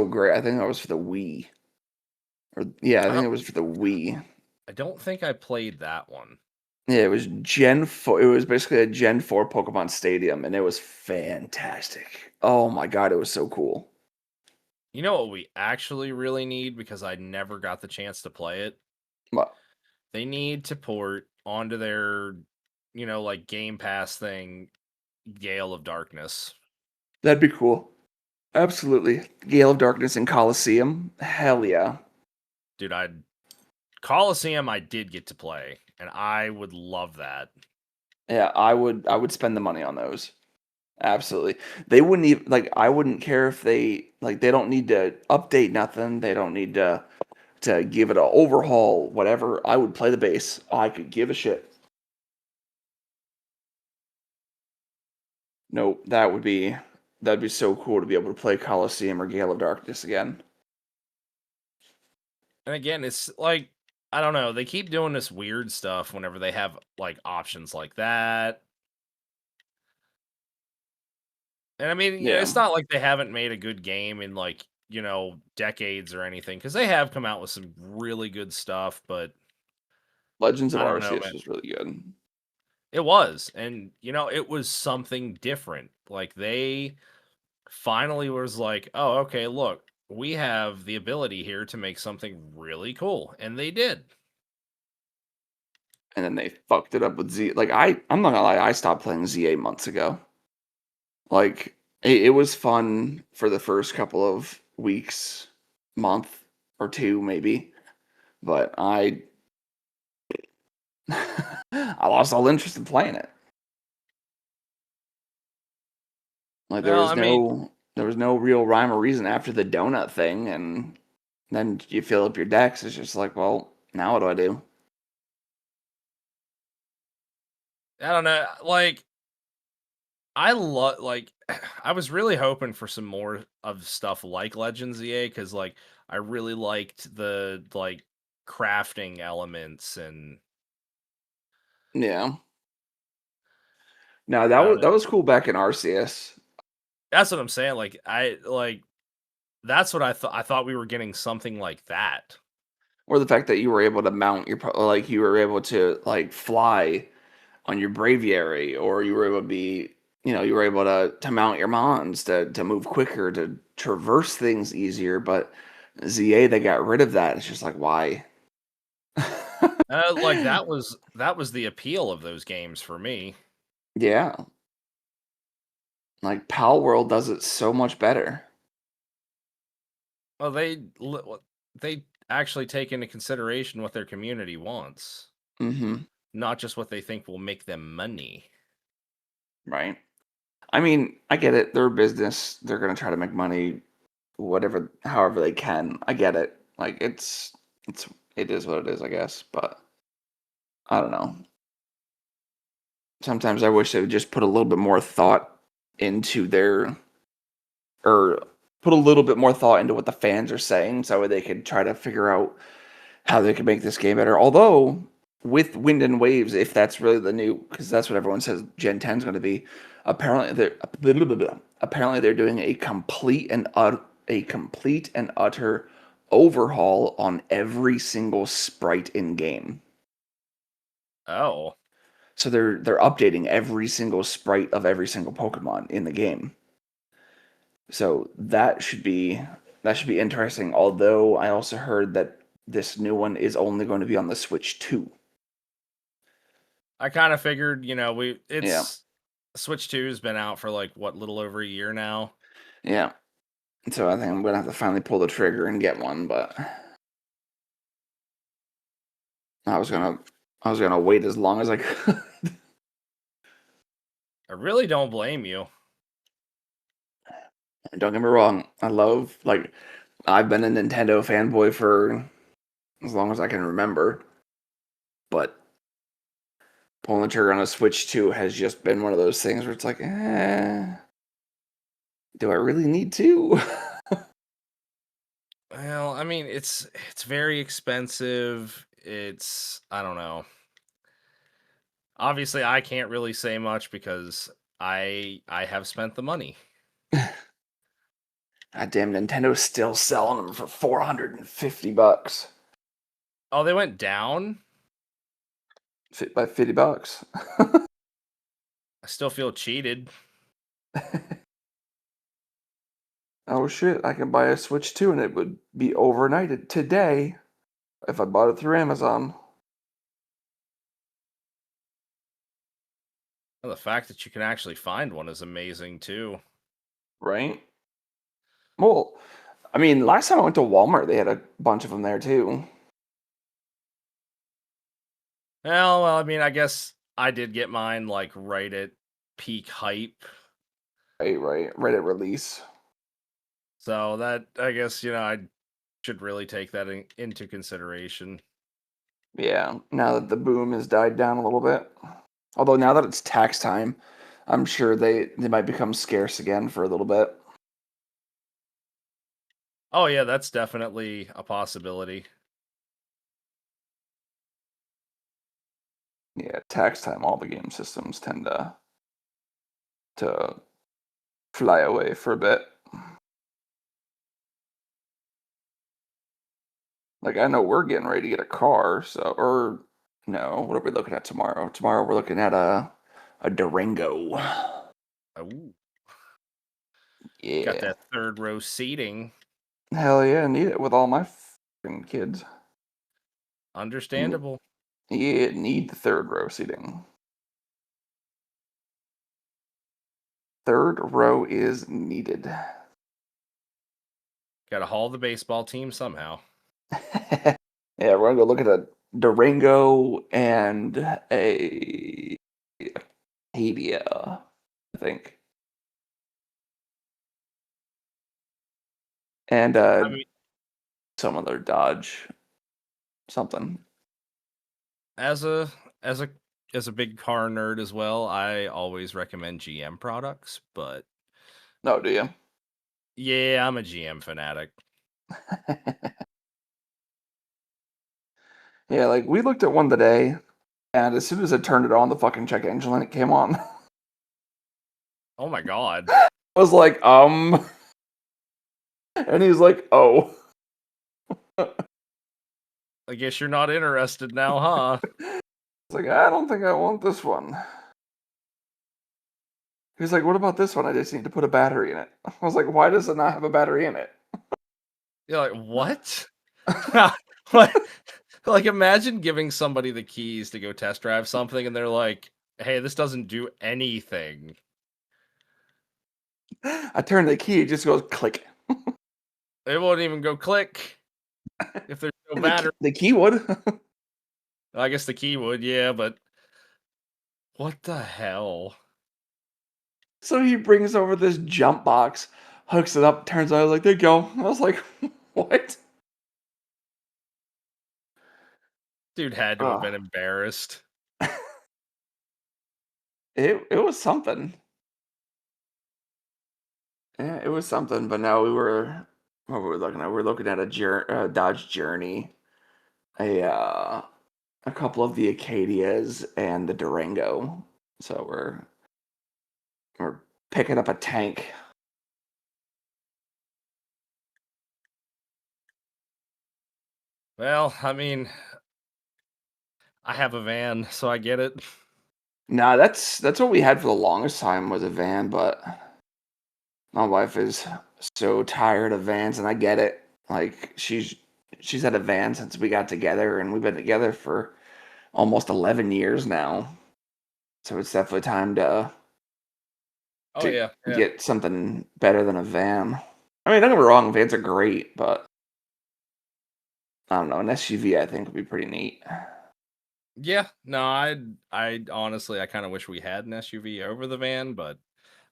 great. I think that was for the Wii. Or yeah, I I think don't it was for the Wii. I don't think I played that one. Yeah, it was Gen 4. It was basically a Gen 4 Pokemon Stadium, and it was fantastic. Oh my god, it was so cool. You know what we actually really need because I never got the chance to play it? Well, They need to port onto their, like Game Pass thing, Gale of Darkness. that'd be cool. Absolutely. Gale of Darkness and Coliseum. Hell yeah. Dude, Coliseum I did get to play, and I would love that. Yeah, I would spend the money on those. Absolutely. They wouldn't even like I wouldn't care if they don't need to update nothing. They don't need to give it a overhaul, whatever. I would play the base. I could give a shit. Nope, that'd be so cool to be able to play Coliseum or Gale of Darkness again. And again, it's like I don't know, they keep doing this weird stuff whenever they have like options like that. And I mean, Yeah. it's not like they haven't made a good game in like, decades or anything cuz they have come out with some really good stuff, but Legends of I don't know, Arceus man. was really good. It was. And it was something different. Like they finally was like, "Oh, okay, look, we have the ability here to make something really cool." And they did. And then they fucked it up with Z. Like I'm not gonna lie, I stopped playing ZA months ago. Like it was fun for the first couple of weeks, month or two maybe, but I lost all interest in playing it. Like Well, I mean, there was no real rhyme or reason after the donut thing, and then you fill up your decks. It's just like, well, now what do I do? I don't know. Like I love I was really hoping for some more of stuff like Legends EA cuz like I really liked the like crafting elements and Yeah. No, I don't know. that was cool back in RCS, That's what I'm saying. Like that's what I thought we were getting something like that. or the fact that you were able to mount like you were able to like fly on your Braviary, or you were able to be, you were able to mount your Mons to move quicker, to traverse things easier. But ZA, they got rid of that. It's just like, why? Like that was the appeal of those games for me. Yeah, like Pal World does it so much better. Well, they actually take into consideration what their community wants, Hmm. not just what they think will make them money. Right. I mean, I get it. They're a business. They're gonna try to make money, whatever, however they can. I get it. Like it's it is what it is, I guess. But I don't know. Sometimes I wish they would just put a little bit more thought into their or put a little bit more thought into what the fans are saying so they could try to figure out how they could make this game better. Although with Wind and Waves, if that's really the new, because that's what everyone says Gen 10 is going to be. Apparently they're doing a complete and utter overhaul on every single sprite in game. Oh, So they're updating every single sprite of every single Pokemon in the game. So that should be interesting. Although I also heard that this new one is only going to be on the Switch 2. I kind of figured, we Yeah. it's Switch 2 has been out for like what, little over a year now. Yeah. So I think I'm gonna have to finally pull the trigger and get one, but I was gonna I was gonna wait as long as I could. I really don't blame you. Don't get me wrong. I've been a Nintendo fanboy for as long as I can remember, but pulling the trigger on a Switch 2 has just been one of those things where it's like, do I really need to? Well, I mean, it's very expensive. I don't know. Obviously, I can't really say much because I have spent the money. God damn, Nintendo's still selling them for $450. Oh, they went down? By $50. I still feel cheated. Oh shit, I can buy a Switch 2 and it would be overnighted today if I bought it through Amazon. Well, the fact that you can actually find one is amazing too. Right? Well, I mean, last time I went to Walmart, they had a bunch of them there too. Well, I mean, I guess I did get mine like right at peak hype. Right at release. So that I guess, I should really take that into consideration. Yeah, now that the boom has died down a little bit. Although now that it's tax time, I'm sure they might become scarce again for a little bit. Oh yeah, that's definitely a possibility. Yeah, tax time, all the game systems tend to fly away for a bit. Like I know we're getting ready to get a car, so or no, what are we looking at tomorrow? Tomorrow we're looking at a Durango. Oh, got Yeah. that third row seating. Hell yeah, need it with all my fucking kids. N- Understandable. Yeah, need the third row seating. Third row is needed. Got to haul the baseball team somehow. Yeah, we're gonna go look at a Durango and a Acadia, I think, and I mean, some other Dodge something. as a as a as a big car nerd as well, I always recommend GM products, but No, do you? yeah, I'm a GM fanatic. Yeah, like we looked at one today, and as soon as I turned it on, the fucking check engine light came on. Oh my god. I was like, and he's like, oh. I guess you're not interested now, huh? It's like, I don't think I want this one. He's like, what about this one? I just need to put a battery in it. I was like, why does it not have a battery in it? You're like, "What?" What? Like, imagine giving somebody the keys to go test drive something, and they're like, "Hey, this doesn't do anything." I turn the key, it just goes click. It won't even go click if there's no And battery. the key would. I guess the key would, yeah, but what the hell? So he brings over this jump box, hooks it up, turns it on. I was like, there you go. I was like, what? Dude had to have Oh, been embarrassed. it was something. Yeah, it was something. But no, we were what were we looking at? We were looking at a Dodge Journey, a a couple of the Acadias, and the Durango. So we're picking up a tank. Well, I mean, I have a van, so I get it. Nah, that's what we had for the longest time was a van, but my wife is so tired of vans, and I get it. Like she's had a van since we got together, and we've been together for almost 11 years now. So it's definitely time Oh to yeah, yeah. get something better than a van. I mean, don't get me wrong, vans are great, but I don't know, an SUV I think would be pretty neat. Yeah, no, I honestly I kind of wish we had an SUV over the van, but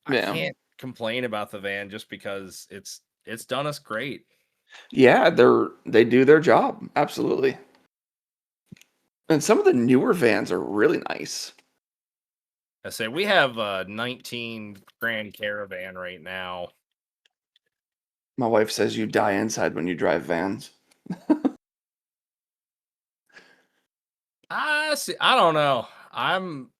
I Yeah. can't complain about the van just because it's done us great. Yeah, they do their job. Absolutely. And some of the newer vans are really nice. I say we have a 19 Grand Caravan right now. My wife says you die inside when you drive vans. I see. I don't know. I'm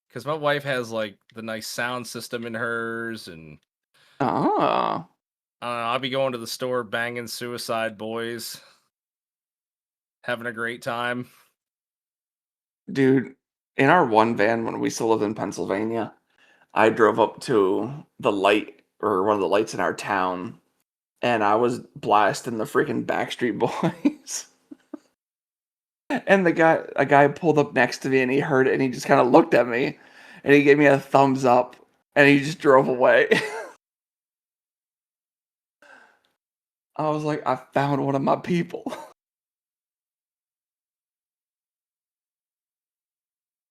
because my wife has like the nice sound system in hers, and Ah, I'll be going to the store banging Suicide Boys, having a great time. dude, in our one van when we still lived in Pennsylvania, I drove up to the light or one of the lights in our town and I was blasting the freaking Backstreet Boys. And a guy pulled up next to me and he heard it and he just kind of looked at me and he gave me a thumbs up and he just drove away. I was like, I found one of my people.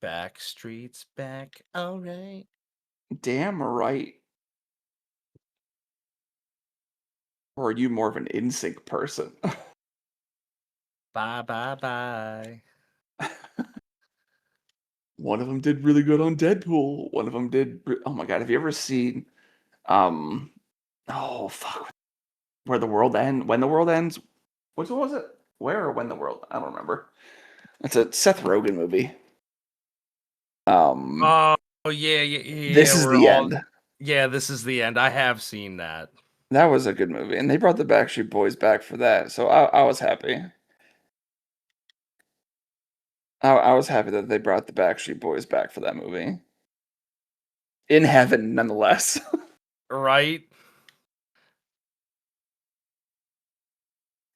Back streets back, all right. Damn right. Or are you more of an NSYNC person? Bye bye bye. One of them did really good on Deadpool. One of them did. Oh my god, have you ever seen? Um, oh fuck, where the world end? When the world ends? Which one was it? Where or when the world? I don't remember. It's a Seth Rogen movie. Um, Oh yeah, yeah, yeah. this is We're the all end. yeah. This is the end. I have seen that. That was a good movie, and they brought the Backstreet Boys back for that, so I was happy. I was happy that they brought the Backstreet Boys back for that movie. In heaven, nonetheless. Right,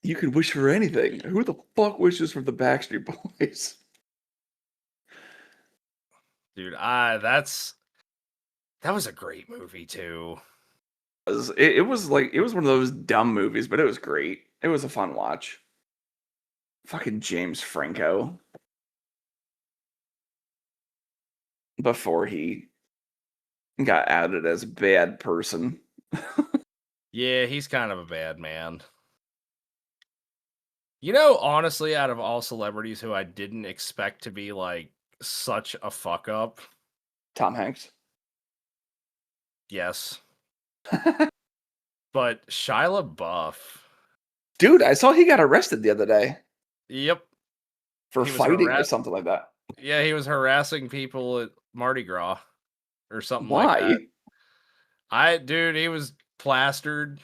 You could wish for anything. Who the fuck wishes for the Backstreet Boys? dude. That was a great movie too. It was like it was one of those dumb movies, but it was great. It was a fun watch. Fucking James Franco before he got outed as a bad person. Yeah, he's kind of a bad man. You know, honestly, out of all celebrities who I didn't expect to be like such a fuck up, Tom Hanks. yes, but Shia LaBeouf. Dude, I saw he got arrested the other day Yep, for he was fighting or something like that. yeah, he was harassing people at Mardi Gras or something like that. Why? Dude, he was plastered.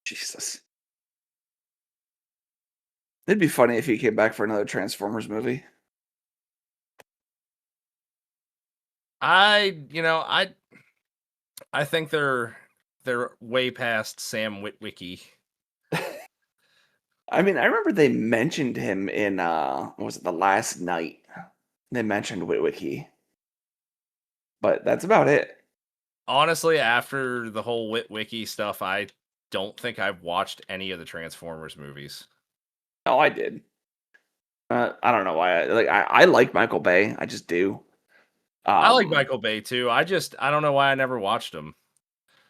Jesus. It'd be funny if he came back for another Transformers movie. I think they're way past Sam Witwicky. I mean, I remember they mentioned him in what was it, The Last Night? They mentioned Witwicky, but that's about it. Honestly, after the whole Witwicky stuff, I don't think I've watched any of the Transformers movies. Oh, I did. I don't know why. I like Michael Bay. I just do. I like Um, Michael Bay too. I don't know why I never watched them.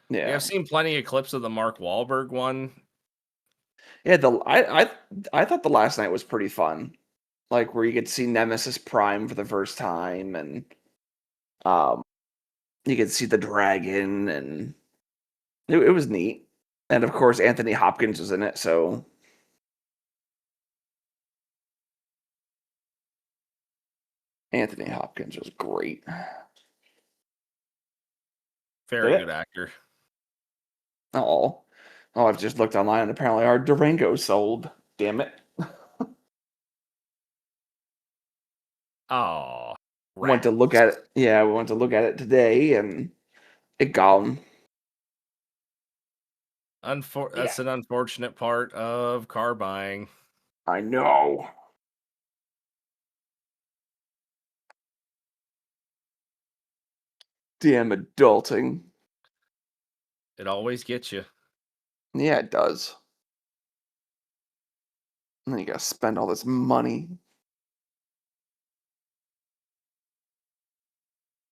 Like, yeah, I've seen plenty of clips of the Mark Wahlberg one. yeah. I thought the last night was pretty fun. Like where you get to see Nemesis Prime for the first time, and Um, you could see the dragon, and it was neat. And of course, Anthony Hopkins was in it, so Anthony Hopkins was great. Did Very good it? actor. Oh, oh! I've just looked online, and apparently our Durango sold. Damn it! Oh, Went to look rats. at it. Yeah, we went to look at it today, and it gone. Yeah, That's an unfortunate part of car buying. I know. Damn adulting. It always gets you. Yeah, it does. And then you gotta spend all this money.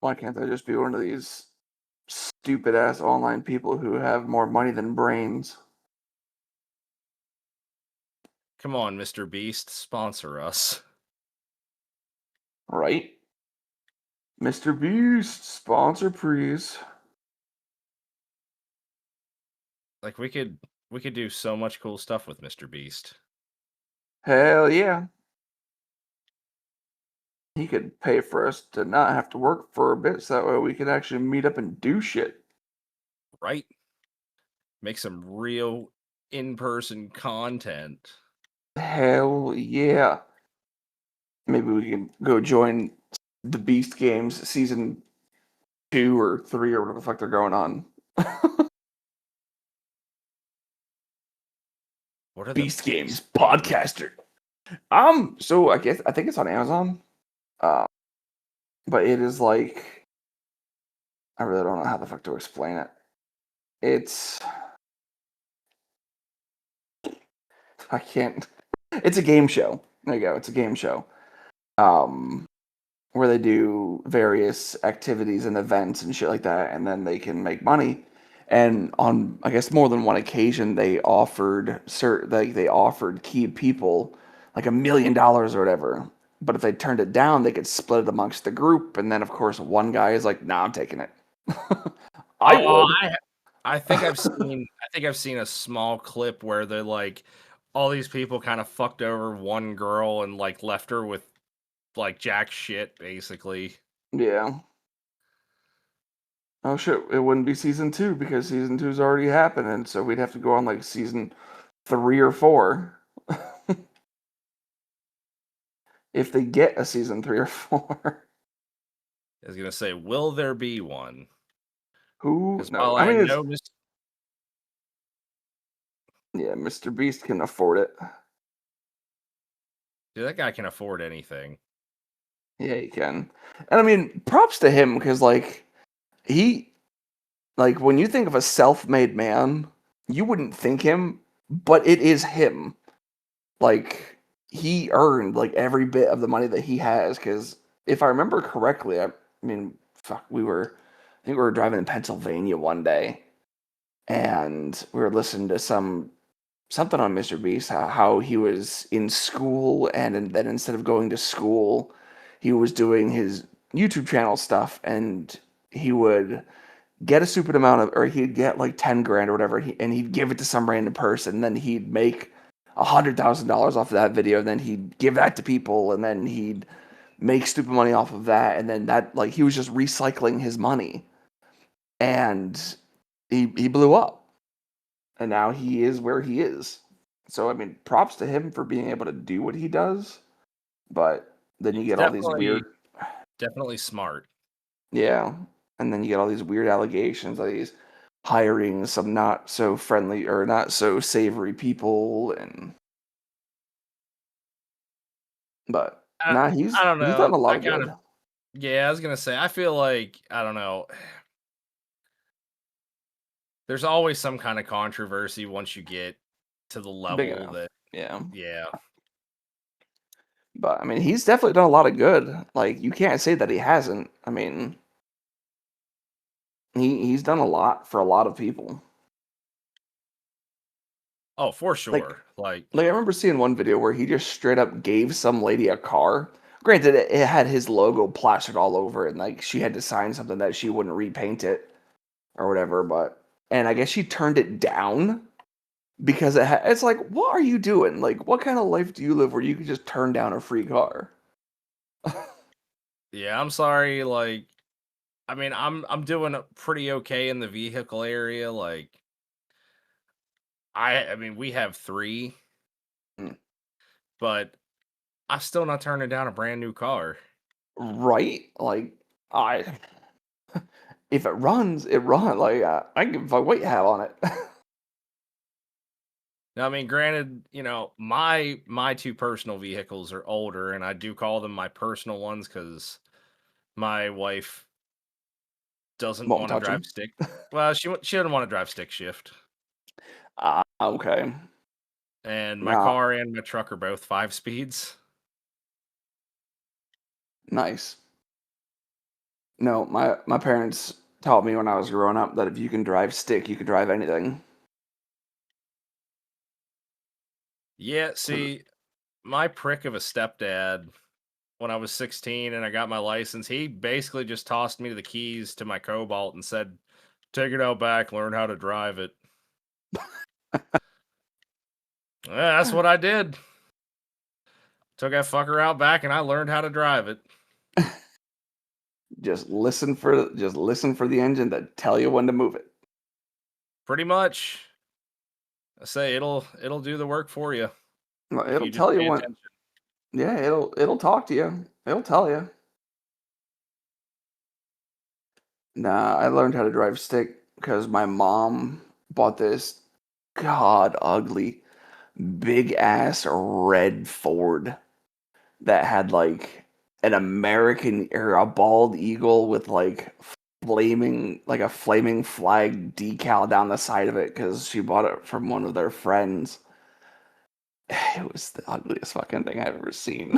Why can't I just be one of these stupid ass online people who have more money than brains? Come on, Mr. Beast, sponsor us. Right? Mr. Beast, sponsor please. Like we could do so much cool stuff with Mr. Beast. Hell yeah. He could pay for us to not have to work for a bit so that way we could actually meet up and do shit. Right? Make some real in-person content. Hell yeah. Maybe we can go join the Beast Games season 2 or 3 or whatever the fuck they're going on. What are the Beast Games Beast games? podcaster. So I think it's on Amazon. Uh, but it is like I really don't know how the fuck to explain it. It's I can't. It's a game show. There you go. It's a game show. Um, where they do various activities and events and shit like that, and then they can make money. And on, I guess, more than one occasion, they offered key people like $1 million or whatever. But if they turned it down, they could split it amongst the group. And then, of course, one guy is like, "Nah, I'm taking it." I Oh, would. I think I've seen a small clip where they're like all these people kind of fucked over one girl and like left her with like jack shit basically. Yeah. Oh shit! It wouldn't be season 2 because season 2's already happened, and so we'd have to go on like season 3 or 4 if they get a season 3 or 4. I was gonna say, will there be one? Who Because knows? while I I mean, it's know Miss yeah, Mr. Beast can afford it. Dude, that guy can afford anything. Yeah, he can. And I mean, props to him because he like when you think of a self-made man, you wouldn't think him, but it is him. Like he earned like every bit of the money that he has because if I remember correctly, I mean, fuck, I think we were driving in Pennsylvania one day and we were listening to something on Mr. Beast, how he was in school and then instead of going to school, he was doing his YouTube channel stuff and he would get a stupid amount of, or he'd get like 10 grand or whatever, and he'd give it to some random person. And then he'd make $100,000 off of that video. And then he'd give that to people. And then he'd make stupid money off of that. And then that, like, he was just recycling his money. And he blew up. And now he is where he is. So, I mean, props to him for being able to do what he does. But then you He's get all these weird, definitely smart. yeah. And then you get all these weird allegations, like he's hiring some not so friendly or not so savory people and but I, nah, I don't he's done know. a lot I of kind good. of Yeah, I was gonna say I feel like I don't know. There's always some kind of controversy once you get to the Big level enough. that Yeah. yeah. But I mean he's definitely done a lot of good. Like you can't say that he hasn't. I mean he's done a lot for a lot of people. Oh, for Like sure. Like I remember seeing one video where he just straight up gave some lady a car, Granted, it had his logo plastered all over it, and like she had to sign something that she wouldn't repaint it or whatever. But and I guess she turned it down because it's like, what are you doing? Like, what kind of life do you live where you could just turn down a free car? Yeah, I'm sorry. Like, I mean, I'm doing pretty okay in the vehicle area. Like, I mean, we have three, Mm. but I'm still not turning down a brand new car. Right? Like, I if it runs, it runs. Like, I can give a weight have on it. Now, I mean, granted, my two personal vehicles are older, and I do call them my personal ones because my wife doesn't Won't want to touch drive them. stick. Well, she doesn't want to drive stick shift, Okay. and my Nah, car and my truck are both 5 speeds. nice. No, my parents taught me when I was growing up that if you can drive stick, you can drive anything. Yeah, So, see, my prick of a stepdad when I was 16 and I got my license, he basically just tossed me the keys to my Cobalt and said, "Take it out back, learn how to drive it." Yeah, that's what I did. Took that fucker out back and I learned how to drive it. just listen for the engine to tell you when to move it. Pretty much. I say it'll do the work for you Well, if it'll you just tell you pay when. attention. Yeah, it'll talk to you. It'll tell you. Nah, I learned how to drive stick because my mom bought this god ugly big ass red Ford that had like an American or a bald eagle with like a flaming flag decal down the side of it because she bought it from one of their friends. It was the ugliest fucking thing I've ever seen.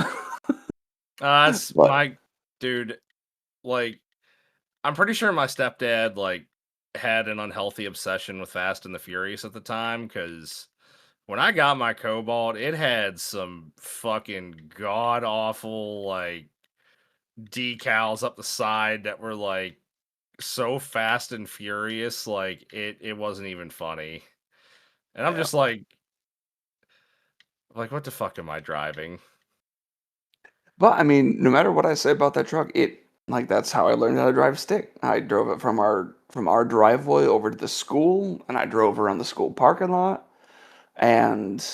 That's But my dude. Like, I'm pretty sure my stepdad had an unhealthy obsession with Fast and the Furious at the time because when I got my Cobalt, it had some fucking god awful decals up the side that were so fast and furious, it wasn't even funny. And I'm yeah. just like what the fuck am I driving? But I mean, no matter what I say about that truck, it like that's how I learned how to drive stick. I drove it from our driveway over to the school, and I drove around the school parking lot, and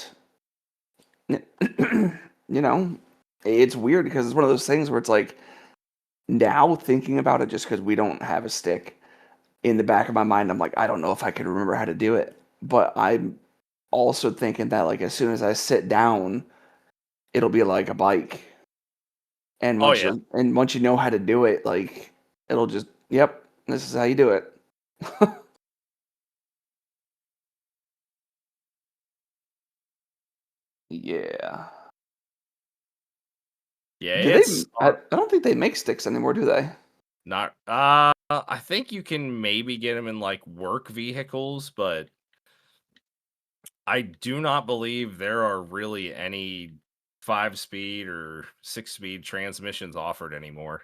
you know, it's weird because it's one of those things where it's like now thinking about it, just because we don't have a stick in the back of my mind, I'm like, I don't know if I could remember how to do it. But I'm also thinking that like as soon as I sit down, it'll be like a bike. Oh yeah. And once you know how to do it, like it'll just, yep, this is how you do it. Yeah. Yeah, Do they? it's I don't think they make sticks anymore, do they? not I think you can maybe get them in work vehicles, but I do not believe there are really any 5 speed or 6 speed transmissions offered anymore.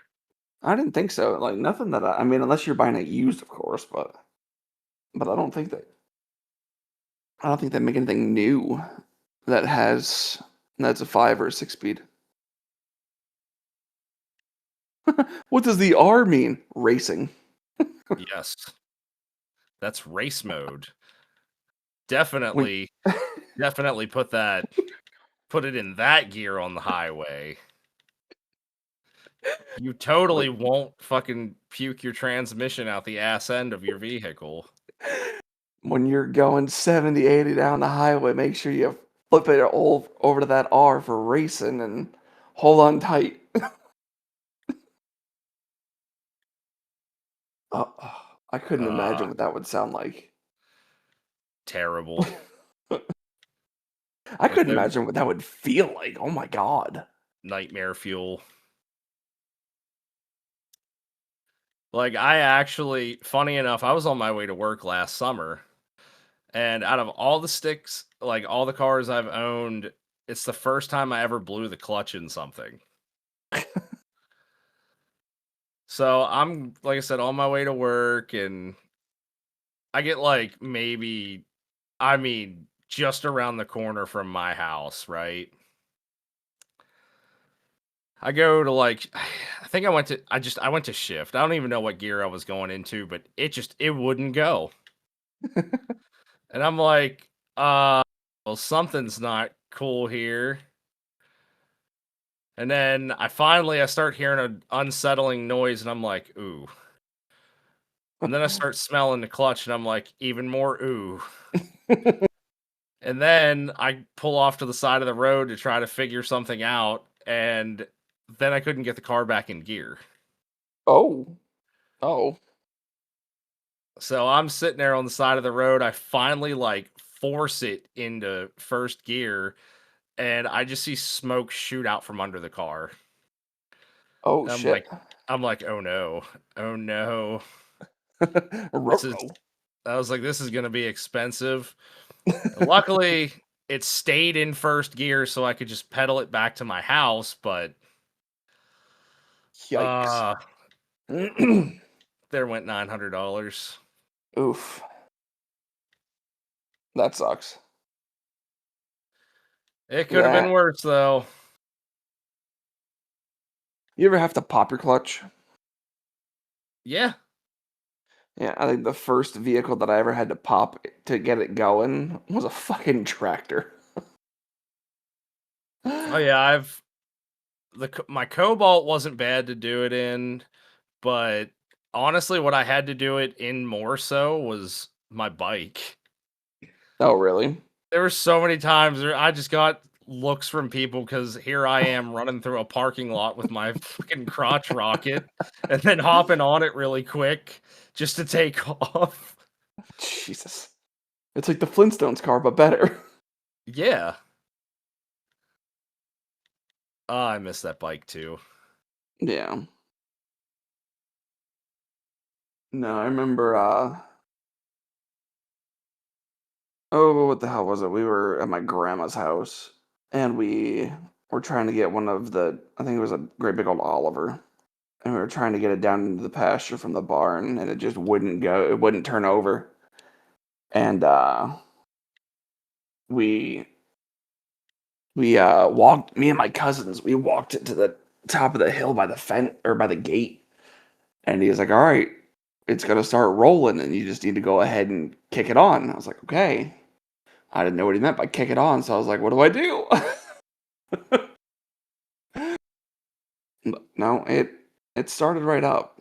I didn't think so. Like nothing that I mean, unless you're buying it used, of course, but I don't think they make anything new that has that's a 5 or 6 speed. What does the R mean? Racing. Yes, that's race mode. When Definitely, definitely put it in that gear on the highway. You totally when won't fucking puke your transmission out the ass end of your vehicle. when you're going 70, 80 down the highway, make sure you flip it all over to that R for racing and hold on tight. I couldn't Uh, imagine what that would sound like. Terrible. I Like couldn't the imagine what that would feel like. Oh my god. nightmare fuel. Like I actually, funny enough, I was on my way to work last summer, and out of all the sticks, like all the cars I've owned, it's the first time I ever blew the clutch in something. So I'm, like I said, on my way to work, and I get like maybe, I mean, just around the corner from my house, right? I go to like, I think I went to shift. I don't even know what gear I was going into, but it wouldn't go. And I'm like, well, something's not cool here. And then I start hearing an unsettling noise, and I'm like, ooh. And then I start smelling the clutch, and I'm like, even more ooh. And then I pull off to the side of the road to try to figure something out, and then I couldn't get the car back in gear. Oh. Oh. So I'm sitting there on the side of the road. I finally like force it into first gear, and I just see smoke shoot out from under the car. Oh And shit. I'm like, oh no, oh no. This is Ruh-roh. I was like, this is gonna be expensive. Luckily, it stayed in first gear, so I could just pedal it back to my house. But Yikes. uh, there went $900. Oof. That sucks. It could have Yeah. been worse though. You ever have to pop your clutch? Yeah. Yeah, I think the first vehicle that I ever had to pop to get it going was a fucking tractor. Oh yeah. My Cobalt wasn't bad to do it in, but honestly, what I had to do it in more so was my bike. Oh, really? There were so many times where I just got looks from people because here I am running through a parking lot with my fucking crotch rocket and then hopping on it really quick just to take off. Jesus. It's like the Flintstones car, but better. Yeah. Oh, I miss that bike too. Yeah. No, I remember, oh, what the hell was it? We were at my grandma's house, and we were trying to get one of the, I think it was a great big old Oliver, and we were trying to get it down into the pasture from the barn, and it just wouldn't go, it wouldn't turn over. And, we walked, me and my cousins, we walked it to the top of the hill by the fence or by the gate, and he was like, all right, it's gonna start rolling, and you just need to go ahead and kick it on. I was like, okay. I didn't know what he meant by kick it on, so I was like, what do I do? No, it started right up.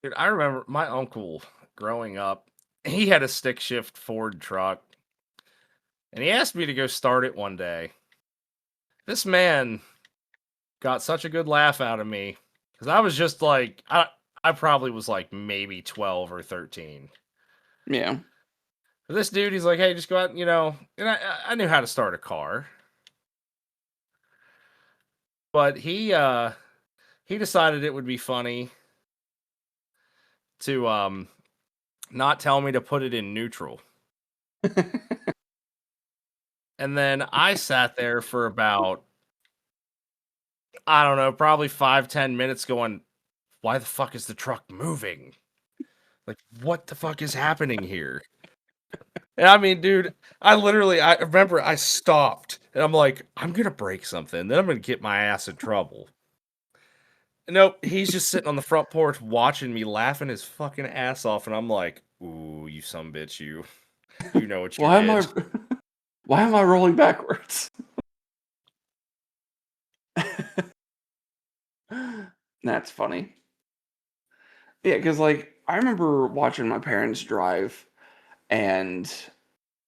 Dude, I remember my uncle growing up, he had a stick shift Ford truck and he asked me to go start it one day. This man got such a good laugh out of me because I was just like, I probably was like maybe 12 or 13. Yeah. But this dude, he's like, hey, just go out, and I knew how to start a car. But he decided it would be funny to not tell me to put it in neutral. And then I sat there for about, I don't know, probably 5-10 minutes going, why the fuck is the truck moving? Like, what the fuck is happening here? And I mean, dude, I remember I stopped and I'm like, I'm gonna break something, then I'm gonna get my ass in trouble. Nope, he's just sitting on the front porch watching me laughing his fucking ass off, and I'm like, ooh, you some bitch, you know what you Why am did. I why am I rolling backwards? That's funny. Yeah, because like I remember watching my parents drive, and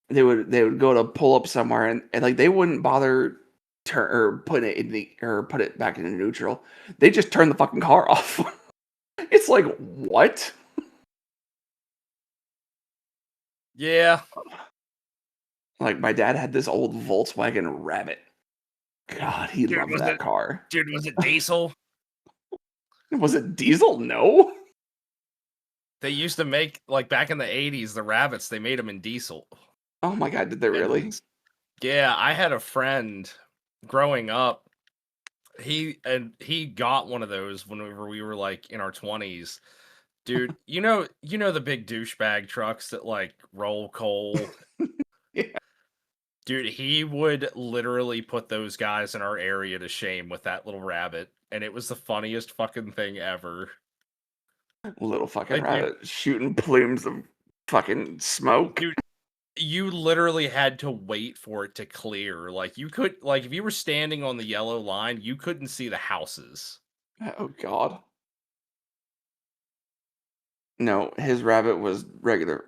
they would go to pull up somewhere, and like they wouldn't bother turn or put it in the or put it back into neutral. They just turn the fucking car off. It's like what? Yeah. Like my dad had this old Volkswagen Rabbit. God, he Dude, loved that car. was it diesel? Was it diesel? No. They used to make, like, back in the 80s, the rabbits, they made them in diesel. Oh my god, did they really? And yeah, I had a friend growing up he got one of those whenever we were like in our 20s. Dude, you know the big douchebag trucks that like roll coal. Yeah, Dude, he would literally put those guys in our area to shame with that little rabbit, and it was the funniest fucking thing ever. little fucking Like, rabbit shooting plumes of fucking smoke. dude, you literally had to wait for it to clear. Like, you could, like, if you were standing on the yellow line, you couldn't see the houses. Oh God. No, his rabbit was regular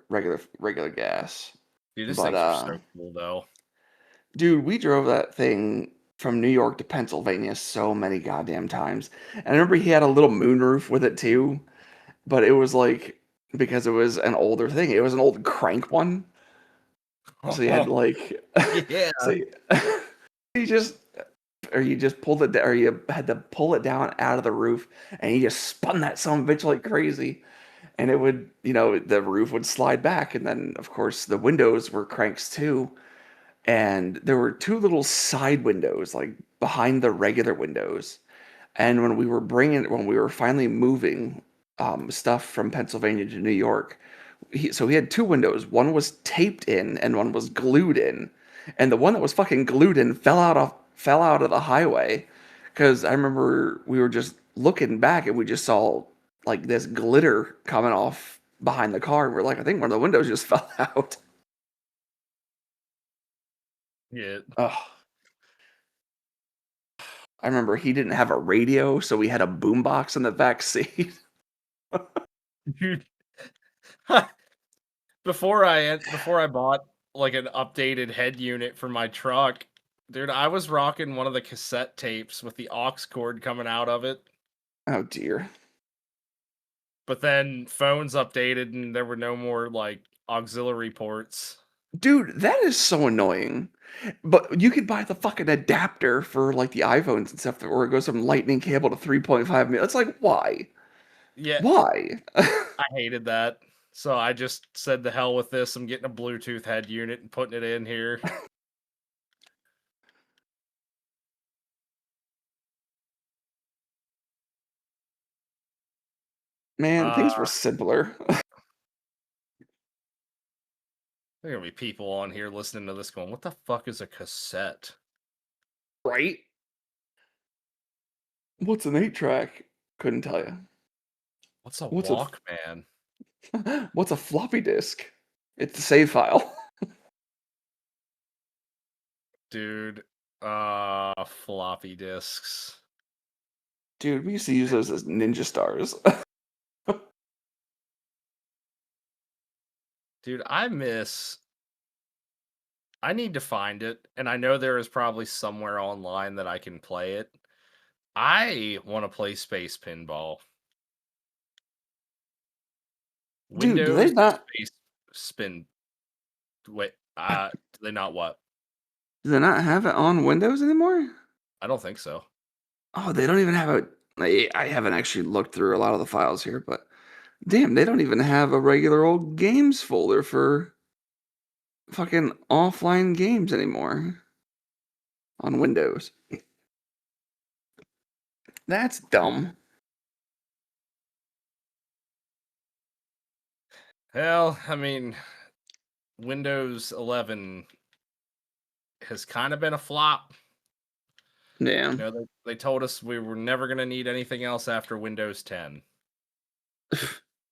gas. Dude, these But things are so cool, though. dude, we drove that thing from New York to Pennsylvania so many goddamn times. And I remember he had a little moonroof with it too, but it was like because it was an older thing. It was an old crank one. So you had like Yeah. so you, you just you just pulled it down, or you had to pull it down out of the roof and you just spun that son of a bitch like crazy. And it would, the roof would slide back, and then of course the windows were cranks too. And there were two little side windows like behind the regular windows. And when we were finally moving stuff from Pennsylvania to New York, so he had two windows. One was taped in and one was glued in. And the one that was fucking glued in fell out of the highway. Because I remember we were just looking back and we just saw like this glitter coming off behind the car. And we're like, I think one of the windows just fell out. Yeah. Ugh. I remember he didn't have a radio, so we had a boombox in the back seat. Dude, before I bought like an updated head unit for my truck, dude, I was rocking one of the cassette tapes with the aux cord coming out of it. Oh dear. But then phones updated and there were no more like auxiliary ports. Dude, that is so annoying. But you could buy the fucking adapter for like the iPhones and stuff, where it goes from lightning cable to 3.5 million. It's like, why? Yeah, Why? I hated that. So I just said the hell with this. I'm getting a Bluetooth head unit and putting it in here. Man, Uh, things were simpler. there are gonna be people on here listening to this going, "What the fuck is a cassette?" Right? What's an 8-track? Couldn't tell you. What's a What's a Walkman? what's a floppy disk? It's a save file. Dude, floppy disks. Dude, we used to use those as ninja stars. Dude, I need to find it, and I know there is probably somewhere online that I can play it. I want to play Space Pinball. Dude, do they Windows not Space Spin. Wait, do they not what? do they not have it on Windows anymore? I don't think so. Oh, they don't even have a. I haven't actually looked through a lot of the files here, but damn, they don't even have a regular old games folder for fucking offline games anymore on Windows. That's dumb. Hell, I mean, Windows 11 has kind of been a flop. Yeah. They told us we were never going to need anything else after Windows 10.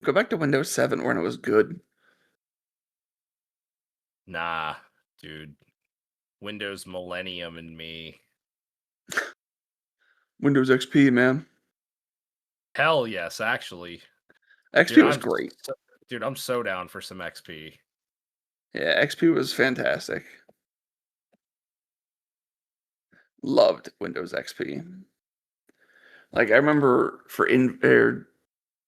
Go back to Windows 7 when it was good. Nah, dude. Windows Millennium and me. Windows XP, man. Hell yes, actually. Dude, XP was great. I'm so down for some XP. Yeah, XP was fantastic. Loved Windows XP. Like I remember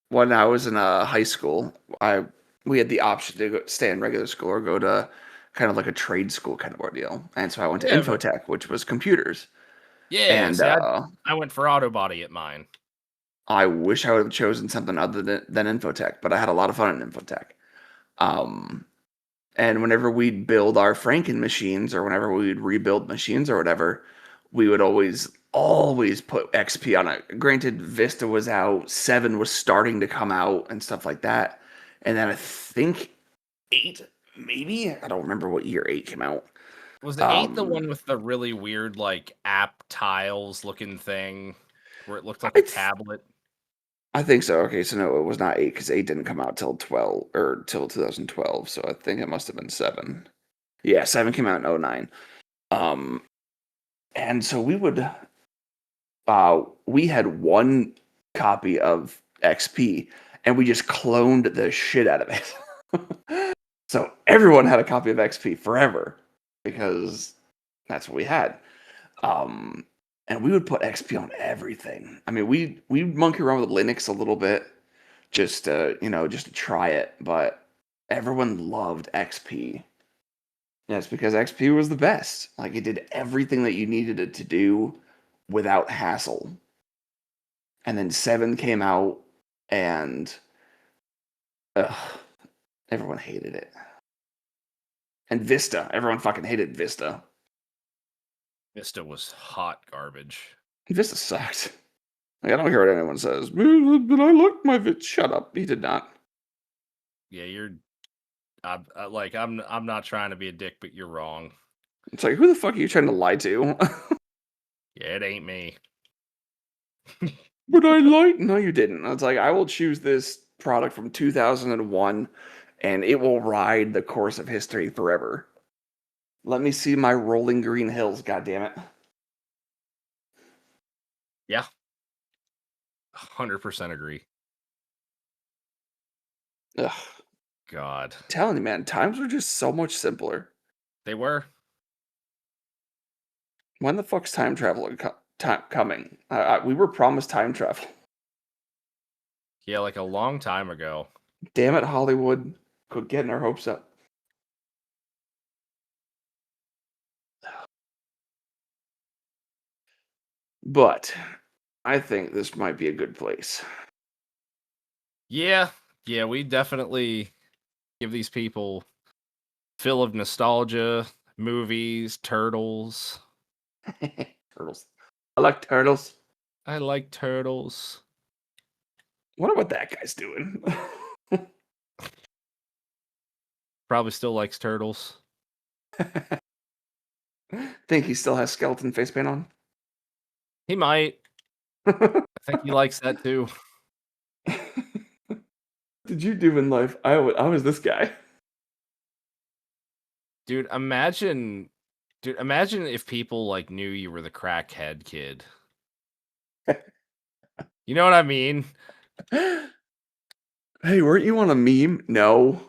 when I was in high school, I we had the option to stay in regular school or go to kind of like a trade school kind of ordeal. And so I went to Yeah, but Infotech, which was computers. yeah, And see, I went for auto body at mine. I wish I would have chosen something other than Infotech, but I had a lot of fun in Infotech. Um, and whenever we'd build our Franken machines or whenever we'd rebuild machines or whatever, we would always always put XP on it. Granted, Vista was out, 7 was starting to come out, and stuff like that. And then I think 8, maybe? I don't remember what year 8 came out. Was the 8 the Um, one with the really weird, like, app tiles looking thing where it looked like I, a th- tablet? I think so. Okay, so no, it was not 8 because 8 didn't come out till 12 or till 2012. So I think it must have been 7. Yeah, 7 came out in '09. Um, and so we had one copy of XP and we just cloned the shit out of it. So everyone had a copy of XP forever because that's what we had. Um, and we would put XP on everything. I mean, we monkey around with Linux a little bit just to, just to try it, but everyone loved XP. Yeah, it's because XP was the best. Like it did everything that you needed it to do without hassle. And then 7 came out and ugh, everyone hated it. And Vista, everyone fucking hated Vista. Vista was hot garbage. Vista sucked. Like, I don't hear what anyone says. But I liked my Vista. Shut up. He did not. Yeah, I'm not trying to be a dick, but you're wrong. It's like, who the fuck are you trying to lie to? Yeah, it ain't me. But I like. No, you didn't. It's like, I will choose this product from 2001 and it will ride the course of history forever. Let me see my rolling green hills, goddammit. Yeah, 100% agree. Ugh. God, Telling you, man, times were just so much simpler. they were. When the fuck's time travel coming? We were promised time travel. Yeah, like a long time ago. Damn it, Hollywood. Quit getting our hopes up. But I think this might be a good place. Yeah, yeah, we definitely give these people fill of nostalgia, movies, turtles. Turtles. I like turtles. I like turtles. Wonder what that guy's doing. Probably still likes turtles. Think he still has skeleton face paint on? He might. I think he likes that too. Did you do in life? I was this guy. Dude, imagine if people like knew you were the crackhead kid. You know what I mean? Hey, weren't you on a meme? No.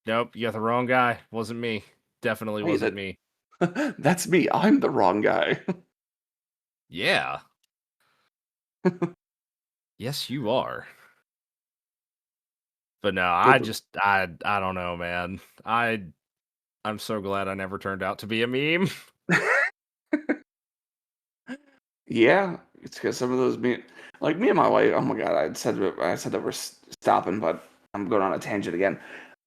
Nope, you got the wrong guy. Wasn't me. Definitely Hey, wasn't me. that's me. I'm the wrong guy. Yeah. Yes, you are. But no, Good one. I don't know, man. I'm so glad I never turned out to be a meme. Yeah, it's because some of those like me and my wife. Oh my god, I said that we're stopping, but I'm going on a tangent again.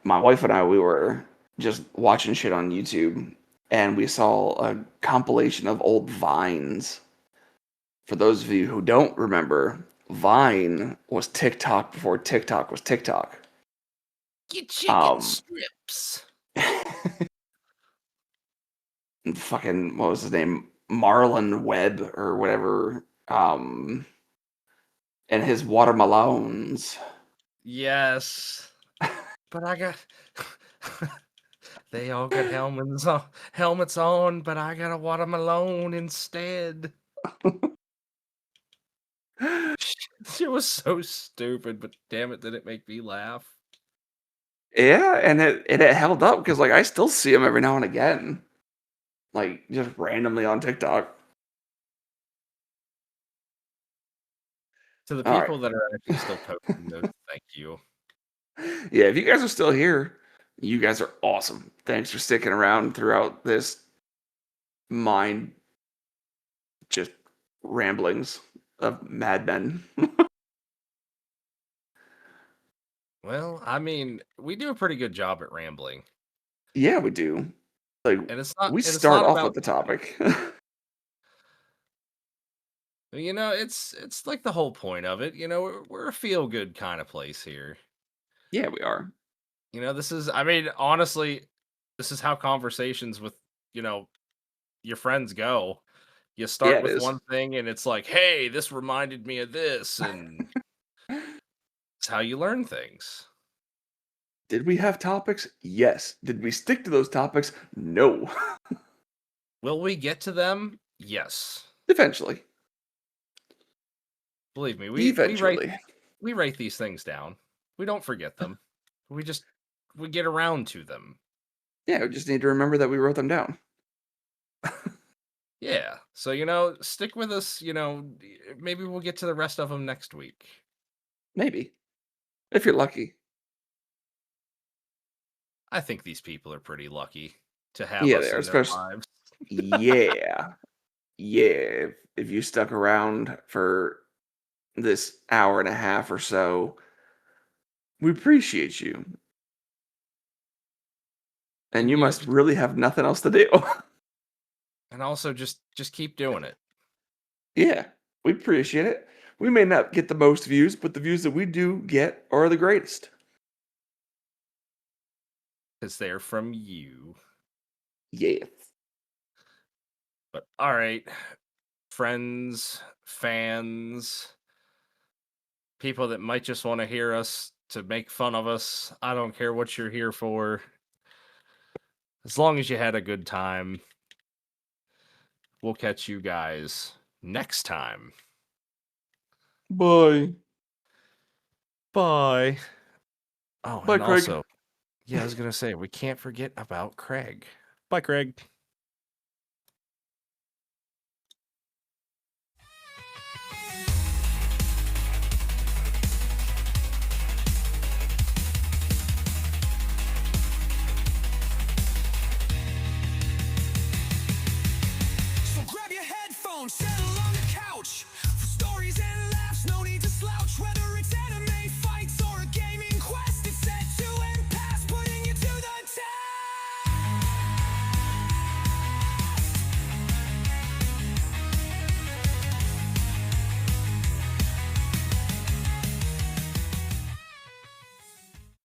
My wife and I, we were just watching shit on YouTube, and we saw a compilation of old vines. For those of you who don't remember, Vine was TikTok before TikTok was TikTok. Get chicken Um, strips. fucking what was his name? Marlon Webb or whatever. And his watermelons. Yes. But I got they all got helmets on, but I got a watermelon instead. It was so stupid, but damn it, did it make me laugh. Yeah, and it held up because like I still see him every now and again, like just randomly on TikTok. To the All right, people that are actually still posting those, thank you. yeah, if you guys are still here, you guys are awesome. Thanks for sticking around throughout this mind just ramblings of madmen. Well, I mean, we do a pretty good job at rambling. Yeah, we do. Like And it's not we and it's start not off about with the topic. It's like the whole point of it. We're a feel good kind of place here. Yeah, we are. This is, I mean, honestly, this is how conversations with, you know, your friends go. You Yeah, start it with is. one thing and it's like, hey, this reminded me of this. And it's how you learn things. Did we have topics? Yes. Did we stick to those topics? No. Will we get to them? Yes. Eventually. Believe me, Eventually. we write these things down. We don't forget them. We just we get around to them. Yeah, we just need to remember that we wrote them down. Yeah. So, stick with us, maybe we'll get to the rest of them next week. Maybe. If you're lucky. I think these people are pretty lucky to have Yeah, us they are. in their Especially. lives. Yeah. Yeah. If you stuck around for this hour and a half or so, we appreciate you. And And you must really have nothing else to do. and also just keep doing it Yeah, we appreciate it. We may not get the most views, but the views that we do get are the greatest. cuz they're from you. Yes. But all right, friends, fans, people that might just want to hear us to make fun of us. I don't care what you're here for. As long as you had a good time, we'll catch you guys next time. Bye. Bye. Oh, Bye, and Craig. also, yeah, I was going to say, we can't forget about Craig. Bye, Craig. So grab your headphones.